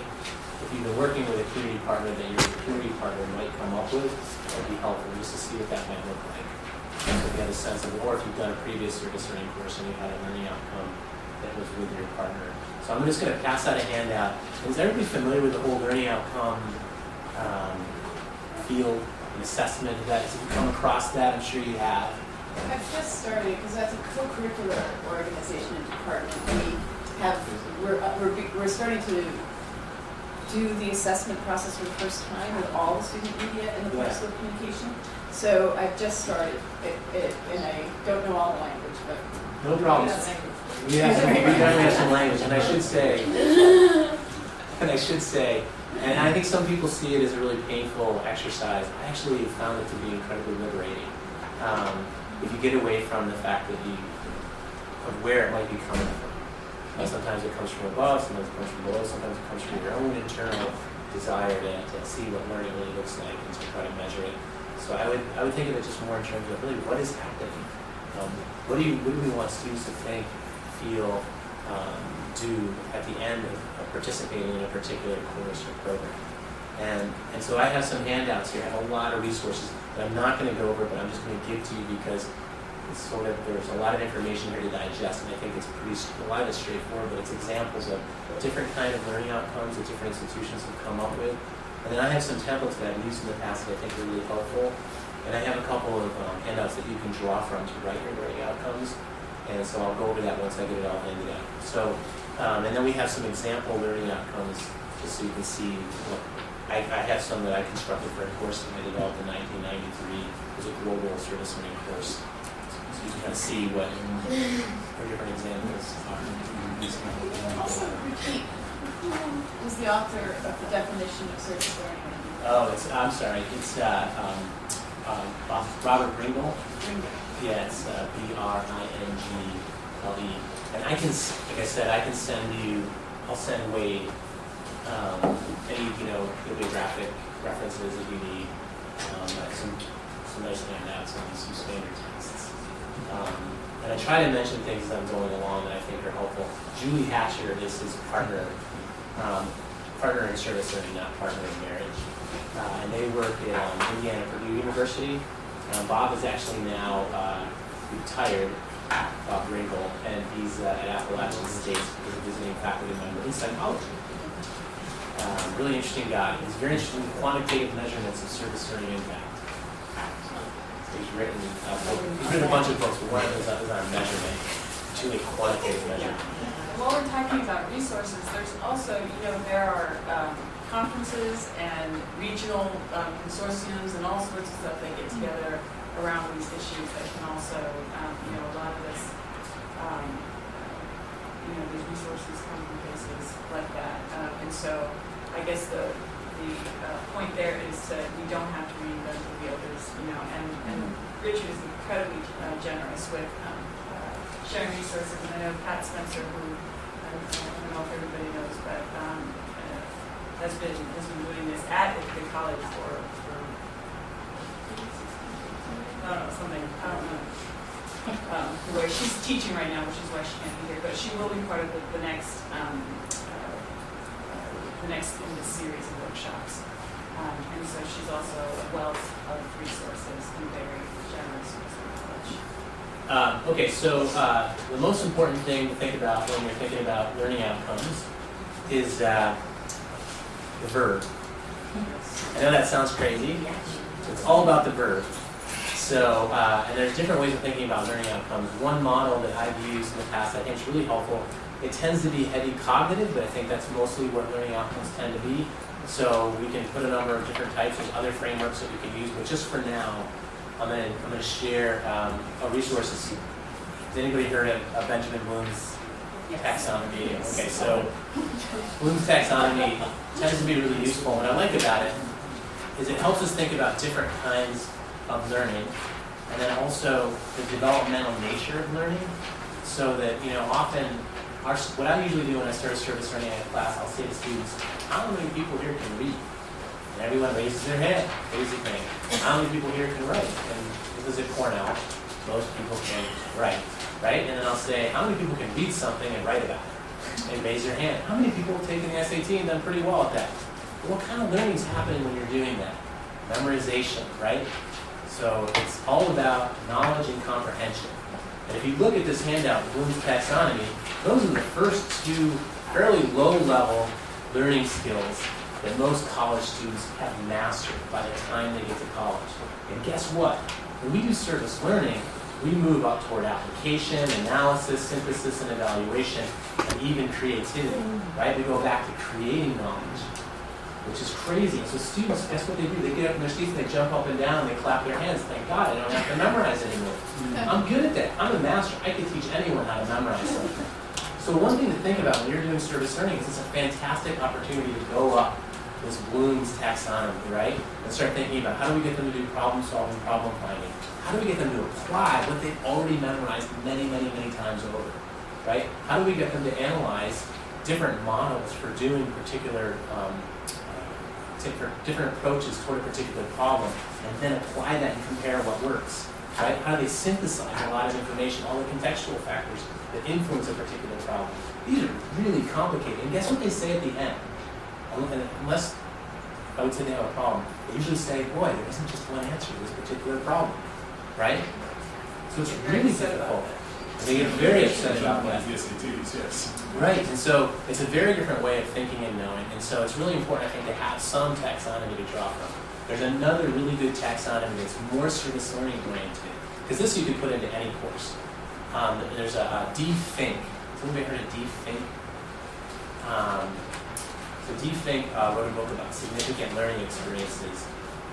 if you've been working with a community partner, that your community partner might come up with, that would be helpful just to see what that might look like. So if you have a sense of, or if you've done a previous service learning course and you had a learning outcome that was with your partner. So I'm just going to pass out a handout. Is everybody familiar with the whole learning outcome field and assessment of that? Have you come across that? I'm sure you have. I've just started because that's a co-curricular organization and department. We're starting to do the assessment process for the first time with all the student media and the parts of communication. So I've just started it, and I don't know all the language, but no problem. We definitely have some language, and I should say, and I think some people see it as a really painful exercise. I actually found it to be incredibly liberating. If you get away from the fact of where it might be coming from. Sometimes it comes from above, sometimes it comes from below, sometimes it comes from your own internal desire to see what learning really looks like and to try to measure it. So I would think of it just more in terms of really what is happening. What do we want students to think, feel, do at the end of participating in a particular course or program? And so I have some handouts here. I have a lot of resources that I'm not going to go over, but I'm just going to give to you because it's there's a lot of information here to digest, and I think a lot of it's straightforward, but it's examples of different kind of learning outcomes that different institutions have come up with. And then I have some templates that I've used in the past that I think are really helpful. And I have a couple of handouts that you can draw from to write your learning outcomes. And so I'll go over that once I get it all handed out. So, and then we have some example learning outcomes, just so you can see what I have some that I constructed for a course that I developed in 1993. It was a global service learning course. So you can kind of see what different examples are. Also, repeat, who was the author of the definition of service learning? Oh, I'm sorry. It's Robert Bringle. Yeah, it's Bringle. And I can, like I said, I can send you. I'll send Wade any bibliographic references if you need. Some some nice handouts and some standard texts. And I try to mention things as I'm going along that I think are helpful. Julie Hatcher is his partner, partner in service learning, not partner in marriage. And they work at Indiana Purdue University. Bob is actually now retired, Bob Ringel, and he's at Appalachian State as a visiting faculty member in psychology. Really interesting guy. He's very interested in quantitative measurements of service learning impact. He's written a bunch of books, but one of them is on measurement, truly quantitative measurement. While we're talking about resources, there's also, there are conferences and regional consortiums and all sorts of stuff that get together around these issues that can also, a lot of this, these resources come from places like that. And so I guess the point there is that we don't have to reinvent the wheel. There's, and Richard is incredibly generous with sharing resources. And I know Pat Spencer, who I don't know if everybody knows, but has been doing this at the college for I don't know, something, I don't know. Where she's teaching right now, which is why she can't be here, but she will be part of the next in this series of workshops. And so she's also a wealth of resources and very generous with her knowledge. Okay, so the most important thing to think about when you're thinking about learning outcomes is the verb. I know that sounds crazy. It's all about the verb. So, and there's different ways of thinking about learning outcomes. One model that I've used in the past I think is really helpful. It tends to be heavy cognitive, but I think that's mostly what learning outcomes tend to be. So we can put a number of different types. There's other frameworks that we can use, but just for now, I'm going to share resources. Has anybody heard of Benjamin Bloom's taxonomy? Okay, so Bloom's taxonomy tends to be really useful. What I like about it is it helps us think about different kinds of learning, and then also the developmental nature of learning, so that often what I usually do when I start service learning in a class, I'll say to students, how many people here can read? And everyone raises their hand, basically. How many people here can write? And this is at Cornell, most people can write, right? And then I'll say, how many people can read something and write about it? And raise their hand. How many people have taken the SAT and done pretty well at that? What kind of learning is happening when you're doing that? Memorization, right? So it's all about knowledge and comprehension. And if you look at this handout, Bloom's taxonomy, those are the first two fairly low-level learning skills that most college students have mastered by the time they get to college. And guess what? When we do service learning, we move up toward application, analysis, synthesis, and evaluation, and even creativity, right? We go back to creating knowledge, which is crazy. So students, guess what they do? They get up in their seats, and they jump up and down, and they clap their hands. Thank God, I don't have to memorize anymore. I'm good at that. I'm a master. I can teach anyone how to memorize something. So one thing to think about when you're doing service learning is it's a fantastic opportunity to go up this Bloom's taxonomy, right? And start thinking about how do we get them to do problem solving, problem finding? How do we get them to apply what they've already memorized many, many, many times over, right? How do we get them to analyze different models for doing particular different approaches toward a particular problem, and then apply that and compare what works, right? How do they synthesize a lot of information, all the contextual factors that influence a particular problem? These are really complicated. And guess what they say at the end? Unless I would say they have a problem, they usually say, boy, there isn't just one answer to this particular problem, right? So it's really difficult. They get very upset about that. The SATs, yes. Right, and so it's a very different way of thinking and knowing, and so it's really important, I think, to have some taxonomy to draw from. There's another really good taxonomy that's more service learning oriented, because this you could put into any course. There's a D-Think. Has anybody heard of D-Think? So D-Think wrote a book about significant learning experiences,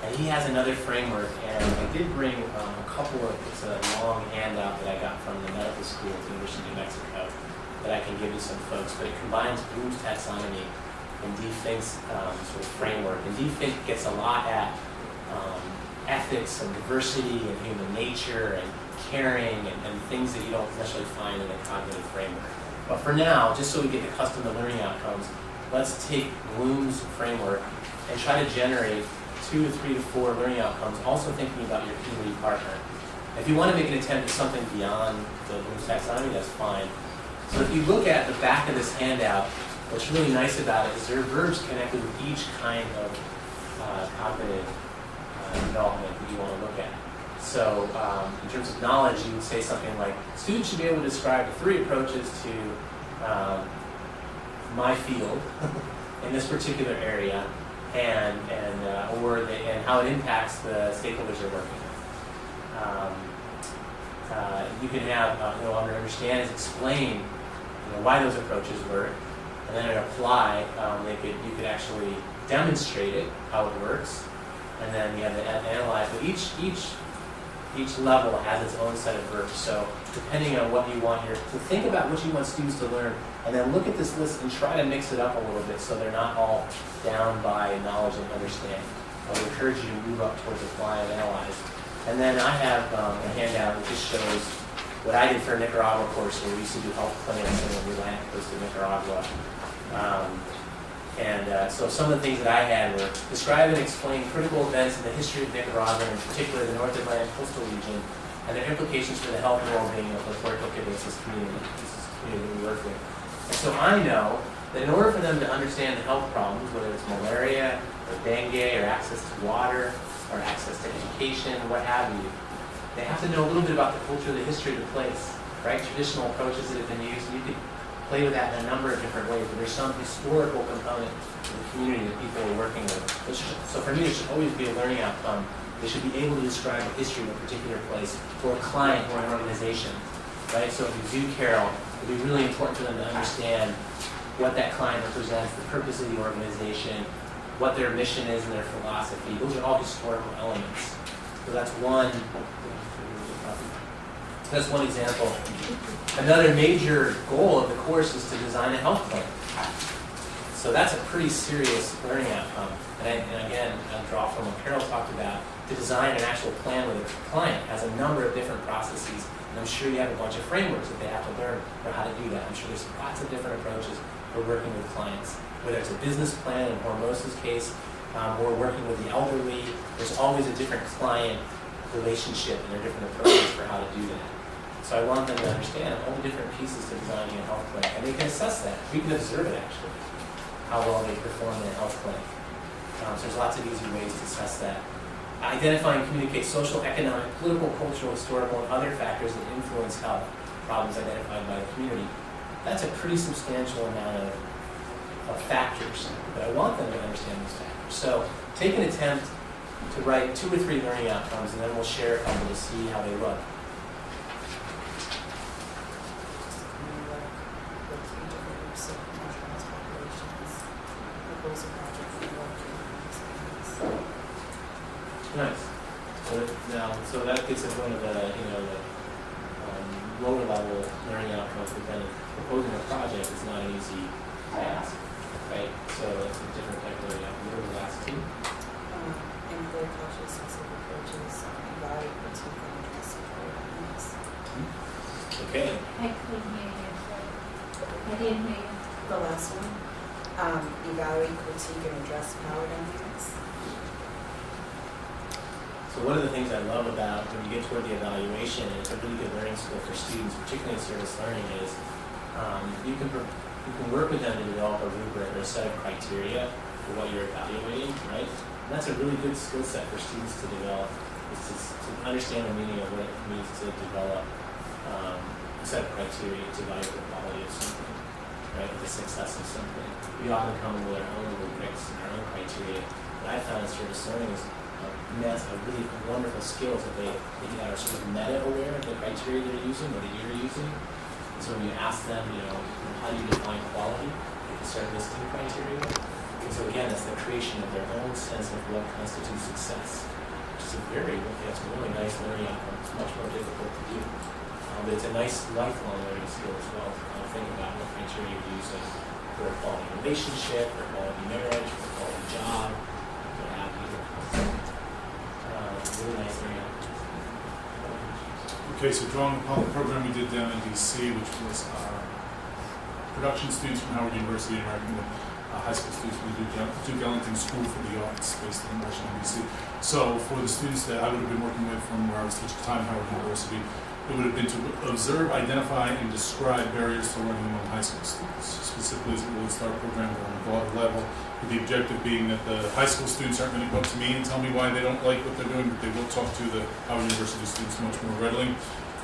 and he has another framework, and I did bring a couple of, it's a long handout that I got from the medical school at the University of New Mexico that I can give to some folks, but it combines Bloom's taxonomy and D-Think's sort of framework. And D-Think gets a lot at ethics and diversity and human nature and caring and things that you don't necessarily find in the cognitive framework. But for now, just so we get accustomed to learning outcomes, let's take Bloom's framework and try to generate 2 to 3 to 4 learning outcomes, also thinking about your community partner. If you want to make an attempt at something beyond the Bloom's taxonomy, that's fine. So if you look at the back of this handout, what's really nice about it is there are verbs connected with each kind of cognitive development that you want to look at. So in terms of knowledge, you would say something like, students should be able to describe the 3 approaches to my field in this particular area and how it impacts the stakeholders they're working with. You can have, understand is explain why those approaches work, and then at apply, you could actually demonstrate it, how it works, and then you have to analyze. But each level has its own set of verbs. So depending on what you want so think about what you want students to learn, and then look at this list and try to mix it up a little bit so they're not all down by knowledge and understanding. I would encourage you to move up towards apply and analyze. And then I have a handout that just shows what I did for a Nicaragua course where we used to do health clinics in the Atlantic coast of Nicaragua. So some of the things that I had were describe and explain critical events in the history of Nicaragua, and in particular the North Atlantic coastal region, and their implications for the health and well-being of the Puerto Rican community. This is the community we work with. And so I know that in order for them to understand the health problems, whether it's malaria or dengue or access to water or access to education, what have you, they have to know a little bit about the culture, the history of the place, right? Traditional approaches that have been used. You could play with that in a number of different ways, but there's some historical component to the community that people are working with. So for me, it should always be a learning outcome. They should be able to describe the history of a particular place for a client or an organization, right? So if you do Carol, it would be really important for them to understand what that client represents, the purpose of the organization, what their mission is and their philosophy. Those are all historical elements. So that's one example. Another major goal of the course is to design a health plan. So that's a pretty serious learning outcome. And again, I'll draw from what Carol talked about. To design an actual plan with a client has a number of different processes. And I'm sure you have a bunch of frameworks that they have to learn for how to do that. I'm sure there's lots of different approaches for working with clients. Whether it's a business plan in Hormoz's case, or working with the elderly, there's always a different client relationship and there are different approaches for how to do that. So I want them to understand all the different pieces to designing a health plan. And they can assess that. We can observe it actually, how well they perform in a health plan. So there's lots of easy ways to assess that. Identify and communicate social, economic, political, cultural, historical, and other factors that influence health problems identified by the community. That's a pretty substantial amount of factors, but I want them to understand those factors. So take an attempt to write 2 or 3 learning outcomes, and then we'll share a couple to see how they look. Nice. So that gets us one of the lower level learning outcomes, but then proposing a project is not an easy task, right? So it's a different type of learning outcome. What are the last 2? Employee culture, specific approaches, evaluate critique and address programs. Okay. I couldn't hear you. I didn't hear you. The last one, evaluate, critique, and address power dynamics. So one of the things I love about when you get toward the evaluation, and it's a really good learning skill for students, particularly in service learning, is you can work with them to develop a rubric or a set of criteria for what you're evaluating, right? And that's a really good skill set for students to develop, is to understand the meaning of what it means to develop a set of criteria to evaluate the quality of something, right, or the success of something. We often come with our own rubrics and our own criteria. What I found in service learning is a really wonderful skills that they are sort of meta-aware of the criteria they're using or that you're using. And so when you ask them, how do you define quality, they can start listing criteria. And so again, that's the creation of their own sense of what constitutes success, which is a really nice learning outcome. It's much more difficult to do. But it's a nice lifelong learning skill as well to kind of think about what criteria you're using for a quality relationship, for a quality marriage, for a quality job, what have you. Really nice learning outcome. Okay, so drawing upon the program we did down in DC, which was our production students from Howard University interacting with high school students from the Duke Ellington School for the Arts based in Washington, D.C. So for the students that I would have been working with from where I was teaching at the time, Howard University, it would have been to observe, identify, and describe barriers to learning among high school students, specifically as it relates to our program on a broader level, with the objective being that the high school students aren't going to come up to me and tell me why they don't like what they're doing, but they will talk to the Howard University students much more readily.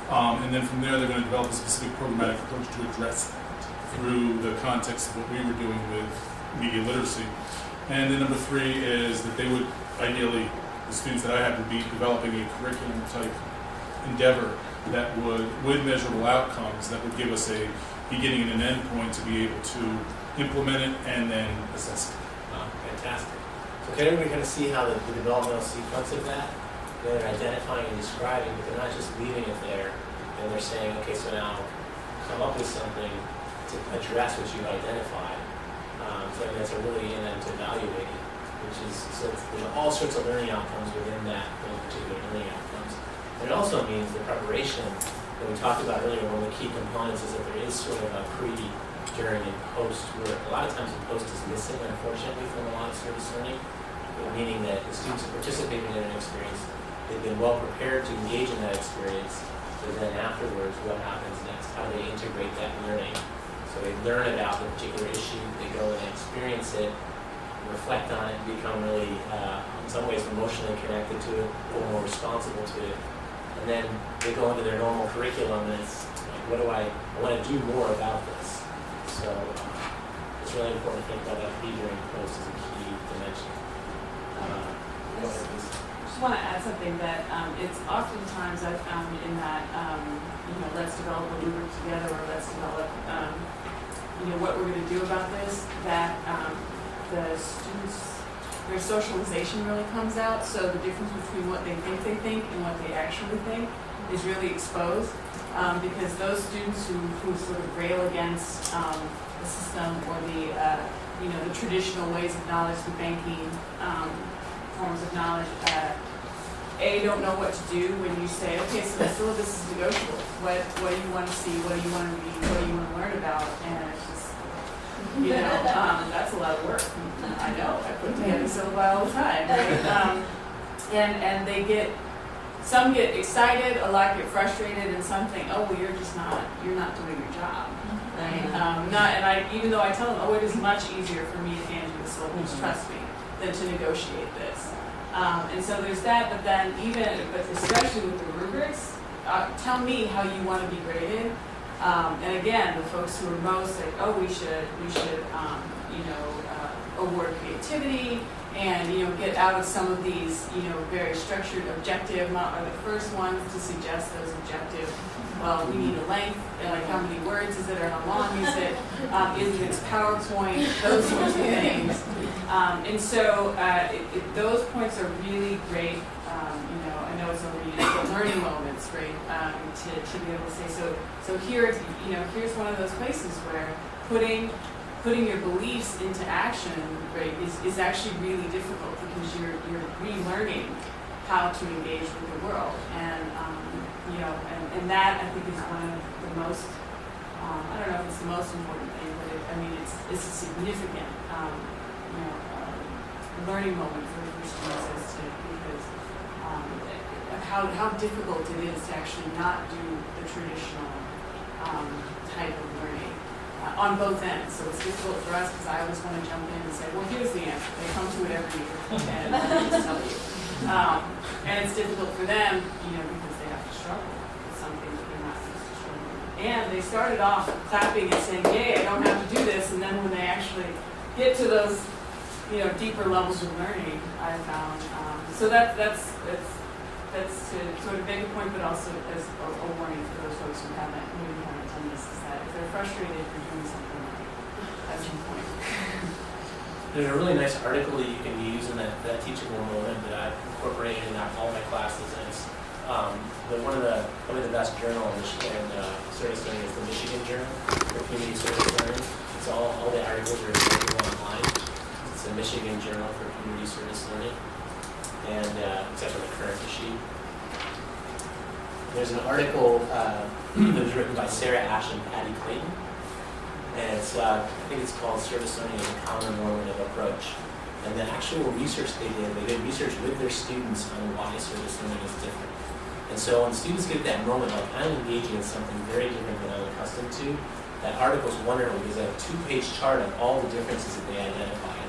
And then from there, they're going to develop a specific programmatic approach to address that through the context of what we were doing with media literacy. And then number 3 is that they would, ideally, the students that I had would be developing a curriculum type endeavor that would, with measurable outcomes, that would give us a beginning and an end point to be able to implement it and then assess it. Fantastic. So can everybody kind of see how the developmental sequence of that? They're identifying and describing, but they're not just leaving it there, and they're saying, okay, so now come up with something to address what you've identified. So I think that's a really, and then to evaluate it, which is, so there's all sorts of learning outcomes within that, those particular learning outcomes. And it also means the preparation that we talked about earlier. One of the key components is that there is sort of a pre, during, and post work. A lot of times the post is missing, unfortunately, from a lot of service learning, meaning that the students are participating in an experience, they've been well prepared to engage in that experience, but then afterwards, what happens next? How do they integrate that learning? So they learn about the particular issue, they go and experience it, reflect on it, become really, in some ways, emotionally connected to it, a little more responsible to it. And then they go into their normal curriculum, and it's like, I want to do more about this. So it's really important to think about that pre-during and post as a key dimension. Go ahead, please. I just want to add something that it's oftentimes I've found in that, let's develop a rubric together, or let's develop, what we're going to do about this, that the students, their socialization really comes out. So the difference between what they think and what they actually think is really exposed, because those students who sort of rail against the system or the traditional ways of knowledge, the banking forms of knowledge, don't know what to do when you say, okay, so the syllabus is negotiable. What do you want to see? What do you want to read? What do you want to learn about? And it's just, that's a lot of work. I know. I put together syllabi all the time. Right? And some get excited, a lot get frustrated, and some think, oh, well, you're not doing your job. Right? Even though I tell them, it is much easier for me to hand you the syllabus, trust me, than to negotiate this. And so there's that, but especially with the rubrics, tell me how you want to be graded. And again, the folks who are most like, we should award creativity and, get out of some of these, very structured objective, are the first ones to suggest those objectives. Well, we need a length, like how many words is it, or how long is it? Is it PowerPoint? Those sorts of things. And so those points are really great. I know it's over but learning moments, right? To be able to say so. Here's one of those places where putting your beliefs into action, right, is actually really difficult because you're relearning how to engage with the world, and and that I think is one of the most I don't know if it's the most important thing, but it's a significant learning moment for students because how difficult it is to actually not do the traditional type of learning on both ends. So it's difficult for us because I always want to jump in and say, well, here's the answer. They come to it every year, and I just tell you. And it's difficult for them, because they have to struggle with something that they're not used to struggling with. And they started off clapping and saying, yay, I don't have to do this. And then when they actually get to those, deeper levels of learning, I found. So that's to sort of make a point, but also as a warning for those folks who haven't done this, is that if they're frustrated for doing something right, that's the point. There's a really nice article that you can use in that teachable moment that I've incorporated in all my classes, and it's probably the best journal in Michigan service learning is the Michigan Journal for Community Service Learning. It's all the articles are available online. It's the Michigan Journal for Community Service Learning, and except for the current issue. There's an article that was written by Sarah Ash and Patty Clayton, And it's, I think it's called Service Learning as a Common Normative Approach. And the actual research they did research with their students on why service learning is different. And so when students get that moment, like I'm engaging in something very different than I'm accustomed to, that article's wonderful because they have a 2-page chart of all the differences that they identified.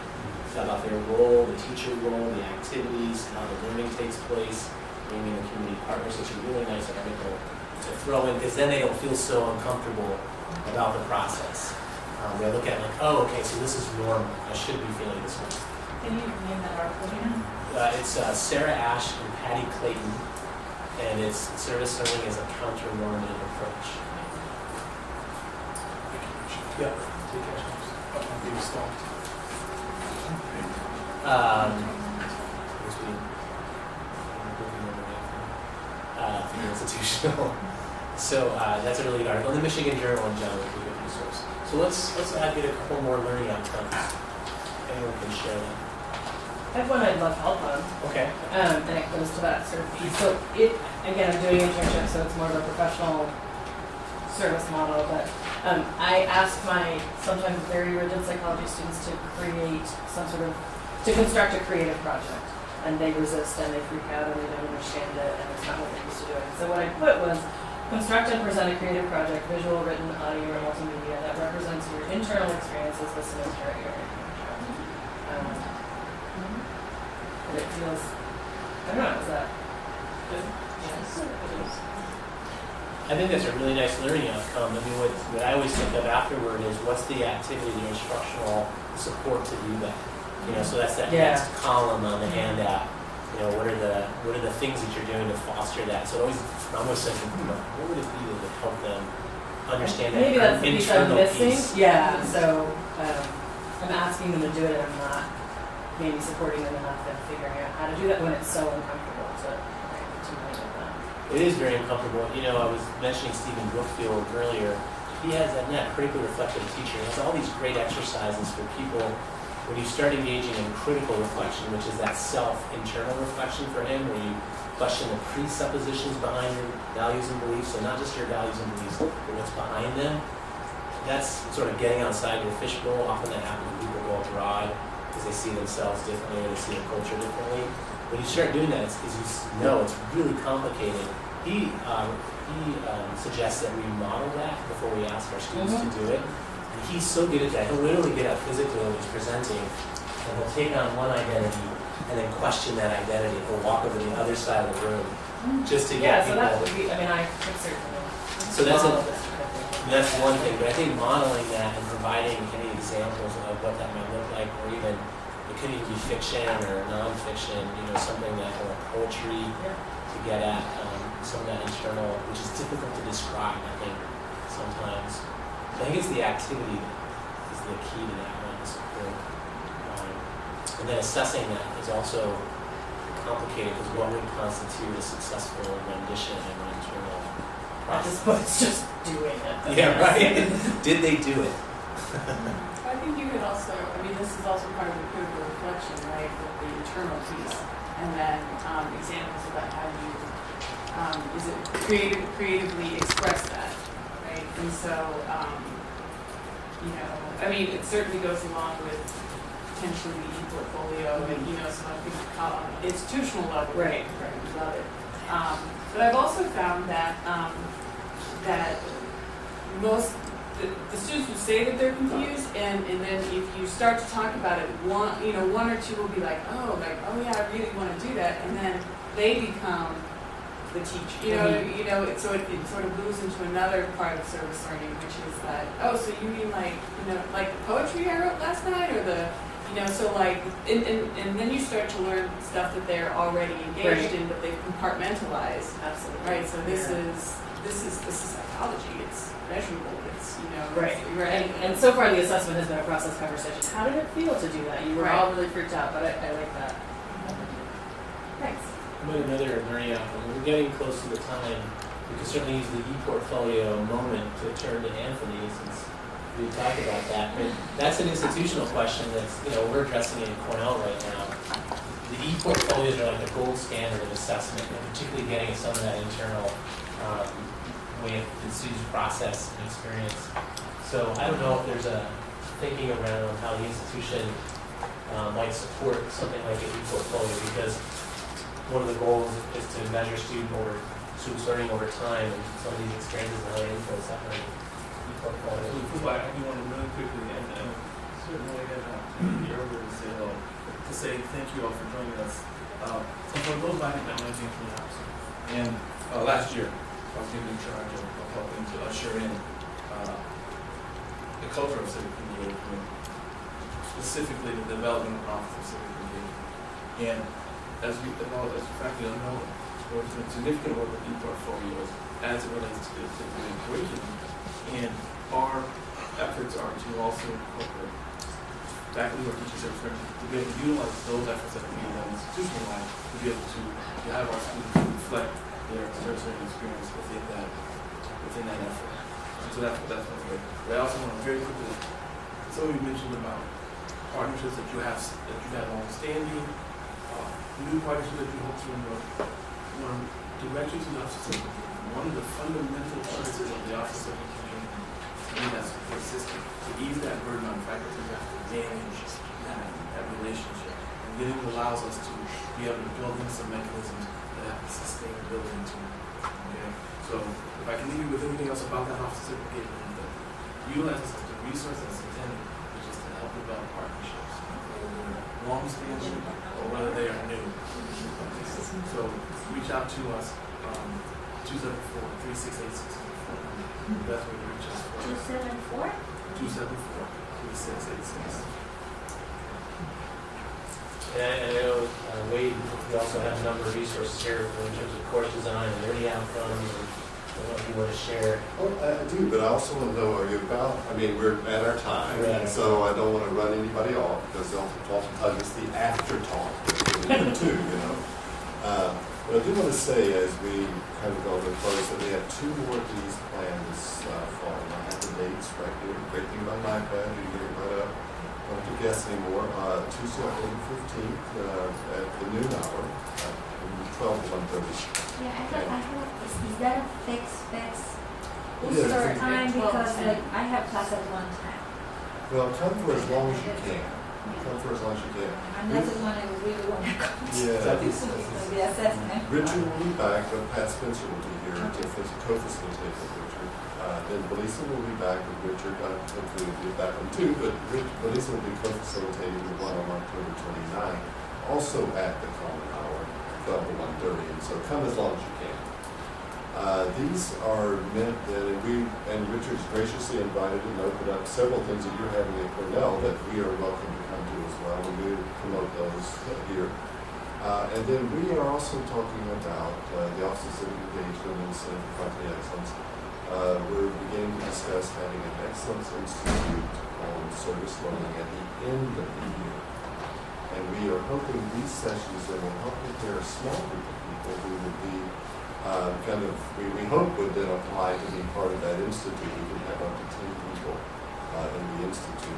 It's about their role, the teacher role, the activities, how the learning takes place, bringing in community partners. It's a really nice article to throw in because then they don't feel so uncomfortable about the process. They look at it like, oh, okay, so this is normal. I should be feeling this way. Can you name that article again? It's Sarah Ash and Patty Clayton, and it's Service Learning as a Counter-Normative Approach. Yep. I'm being stalked. The institutional. So that's a really good article in the Michigan Journal and John was a good resource. So let's get a couple more learning outcomes. Anyone can share that. I have one I'd love help on. Okay. And it goes to that sort of piece. So again, I'm doing internship, so it's more of a professional service model, but I ask my sometimes very rigid psychology students to construct a creative project. And they resist and they freak out and they don't understand it and it's not what they're used to doing. So what I put was, construct and present a creative project, visual, written, audio, or multimedia that represents your internal experiences this semester at your internship. And it feels, I don't know, is that good? Yes, it is. I think that's a really nice learning outcome. I mean, what I always think of afterward is what's the activity, the instructional support to do that. You know, so that's that next column on the handout. You know, what are the things that you're doing to foster that? So it almost says, what would it be that would help them understand that maybe that's the piece I'm internal missing. piece? Yeah. So I'm asking them to do it, and I'm not maybe supporting them enough in figuring out how to do that when it's so uncomfortable to many of them. It is very uncomfortable. You know, I was mentioning Stephen Brookfield earlier. He has that critically reflective teacher. He has all these great exercises for people. When you start engaging in critical reflection, which is that self-internal reflection for him, where you question the presuppositions behind your values and beliefs, so not just your values and beliefs, but what's behind them, that's sort of getting outside your fishbowl. Often that happens when people go abroad because they see themselves differently or they see a culture differently. When you start doing that, it's really complicated. He suggests that we model that before we ask our students to do it. He's so good at that. He'll literally get up physically when he's presenting, and he'll take on one identity and then question that identity. He'll walk over to the other side of the room just to get people. So that would be, I could certainly. So that's one thing. But I think modeling that and providing any examples of what that might look like, or even it could even be fiction or nonfiction. You know, something that or poetry to get at some of that internal, which is difficult to describe. I think sometimes. I think it's the activity that is the key to that one, the support. And then assessing that is also complicated because what would constitute a successful rendition of an internal process? It's just doing it. Yeah, right. Did they do it? I think you could also, this is also part of the critical reflection, right, with the internal piece. And then examples about how you, is it creatively express that? And so, it certainly goes along with potentially the e-portfolio and, some of the institutional level. Right, we love it. But I've also found that that most, the students will say that they're confused, and then if you start to talk about it, one or two will be like, oh yeah, I really want to do that, and then they become the teacher, it sort of moves into another part of service learning, which is that, oh, so you mean like the poetry I wrote last night, or and then you start to learn stuff that they're already engaged in, but they've compartmentalized. Absolutely. Right. So this is psychology. It's measurable. It's right. And so far the assessment has been a process conversation. How did it feel to do that? You were all really freaked out, but I like that. Thanks. Another learning outcome. We're getting close to the time. We can certainly use the e-portfolio moment to turn to Anthony, since we talked about that. That's an institutional question that's, we're addressing it in Cornell right now. The e-portfolios are like the gold standard of assessment, and particularly getting some of that internal way the students process and experience So I don't know if there's a thinking around how the institution might support something like an e-portfolio, because one of the goals is to measure students' learning over time, and some of these experiences and how they influence that learning. E-portfolio. First of all, I do want to really quickly, and certainly again, earlier to say hello, to say thank you all for joining us. So for those back in 19 and last year, I was given in charge of helping to usher in the culture of civic engagement, specifically the development of Office of Civic Engagement. And as you know, as you frankly don't know, there's been significant work with e-portfolios as it relates to the curriculum. And our efforts are to also incorporate faculty or teachers to be able to utilize those efforts that are being done institutionalized to be able to have our students reflect their service learning experience within that effort. And so that's what's great. But I also want to very quickly, so you mentioned about partnerships that you have long-standing, new partnerships that you hope to direct you to the Office of Civic Engagement. One of the fundamental purposes of the Office of Civic Engagement is to be that support system, to ease that burden on faculty who have to manage that relationship. And then it allows us to be able to build in some mechanisms that have sustainability to it. Okay? So if I can leave you with anything else about that Office of Civic Engagement, that utilize this as a resource that's intended, which is to help develop partnerships, whether they're long-standing or whether they are new. So reach out to us, 274-3686. That's where you reach us for. 274? 274-3686. And I know, Wade, we also have a number of resources here in terms of course design and learning outcomes. And I don't know if you want to share. Oh, I do, but I also want to know, we're at our time, Right. and so I don't want to run anybody off, because oftentimes it's the after talk that we do, But I do want to say, as we kind of go to close, that we have 2 more of these planned this fall. I have the dates right here. Great thing about an iPad, you can get it right up. Don't have to guess anymore. Tuesday, October 15th at the noon hour, from 12 to 1:30. Yeah, I thought, is that a fixed Yes, start it's- time? Because like, I have class at 1 time. Well, come for as long as you can. Come for as long as you can. And that's the one I really want to go to. Yeah. The assessment. Richard will be back, but Pat Spencer will be here to co-facilitate with Richard. Then Belisa will be back with Richard. Hopefully we'll be back on 2, but Belisa will be co-facilitating the one on October 29th, also at the common hour, 12 to 1:30. And so come as long as you can. These are meant that and Richard's graciously invited and opened up several things that you're having at Cornell that we are welcome to come to as well, and we promote those here. And then we are also talking about the Office of Civic Engagement and Center for Faculty Excellence. We're beginning to discuss having an Excellence Institute on service learning at the end of the year. And we are hoping these sessions that will help prepare a small group of people who would be we hope would then apply to be part of that institute. We could have up to 10 people in the institute.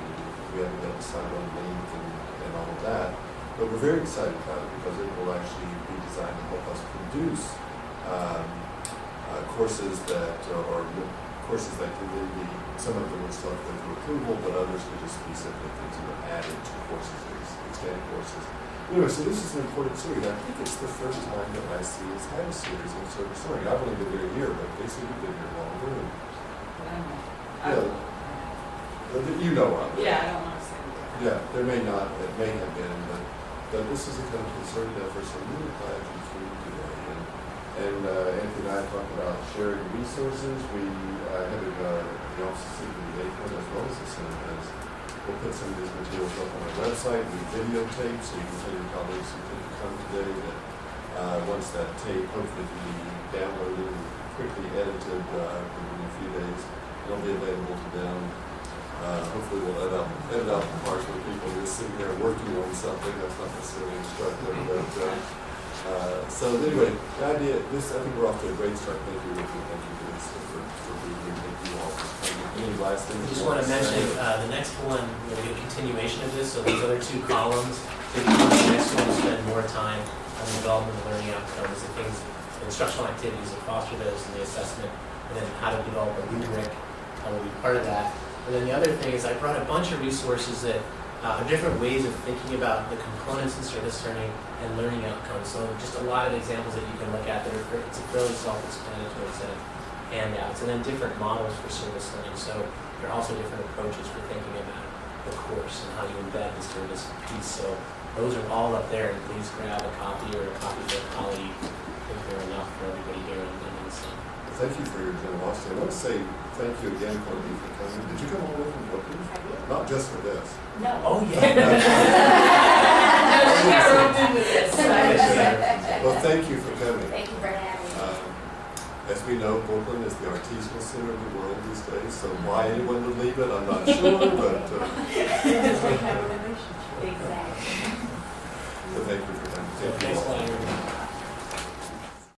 We haven't got decided on length and all of that. But we're very excited about it because it will actually be designed to help us produce courses that can then be, some of them will still go through approval, but others could just be simply things that are added to courses, extended courses. Anyway, so this is an important series. I think it's the first time that IC has had a series on service learning. I've only been here a year, but they seem to have been here longer. And, you know of it. Yeah, I don't want to say that. Yeah, there may not, it may have been, but this is a kind of concerted effort, so I'm really glad you came today. And Anthony and I talked about sharing resources. We have the Office of Civic Engagement as well as the Center has. We'll put some of these materials up on our website. We videotape, so you can tell your colleagues who couldn't come today that once that tape hopefully can be downloaded and quickly edited within a few days, it'll be available to them. Hopefully we'll edit out the parts where people are just sitting there working on something that's not necessarily instructive. But, so anyway, the idea, I think we're off to a great start. Thank you, Ricky. Thank you, Belisa, for being here. Thank you all for coming. Any last things? I just want to mention the next one, we'll get a continuation of this, so these other 2 columns, the next one will spend more time on the development of learning outcomes, the things, instructional activities that foster those in the assessment, and then how to develop a rubric will be part of that. And then the other thing is I brought a bunch of resources that are different ways of thinking about the components in service learning and learning outcomes. So just a lot of examples that you can look at that are it's a fairly self-explanatory set of handouts, and then different models for service learning. So there are also different approaches for thinking about the course and how you embed the service piece. So those are all up there, and please grab a copy or a copy for a colleague if they're enough for everybody here in Livingston. Thank you for your generosity. I want to say thank you again, Courtney, for coming. Did you come all the way from Brooklyn? I did. Not just for this. No. Oh, yeah. Well, thank you for coming. Thank you for having me. As we know, Brooklyn is the artisanal center of the world these days, so why anyone would leave it, I'm not sure, but Exactly. so thank you for coming. Thank you Thanks a all. lot, everybody.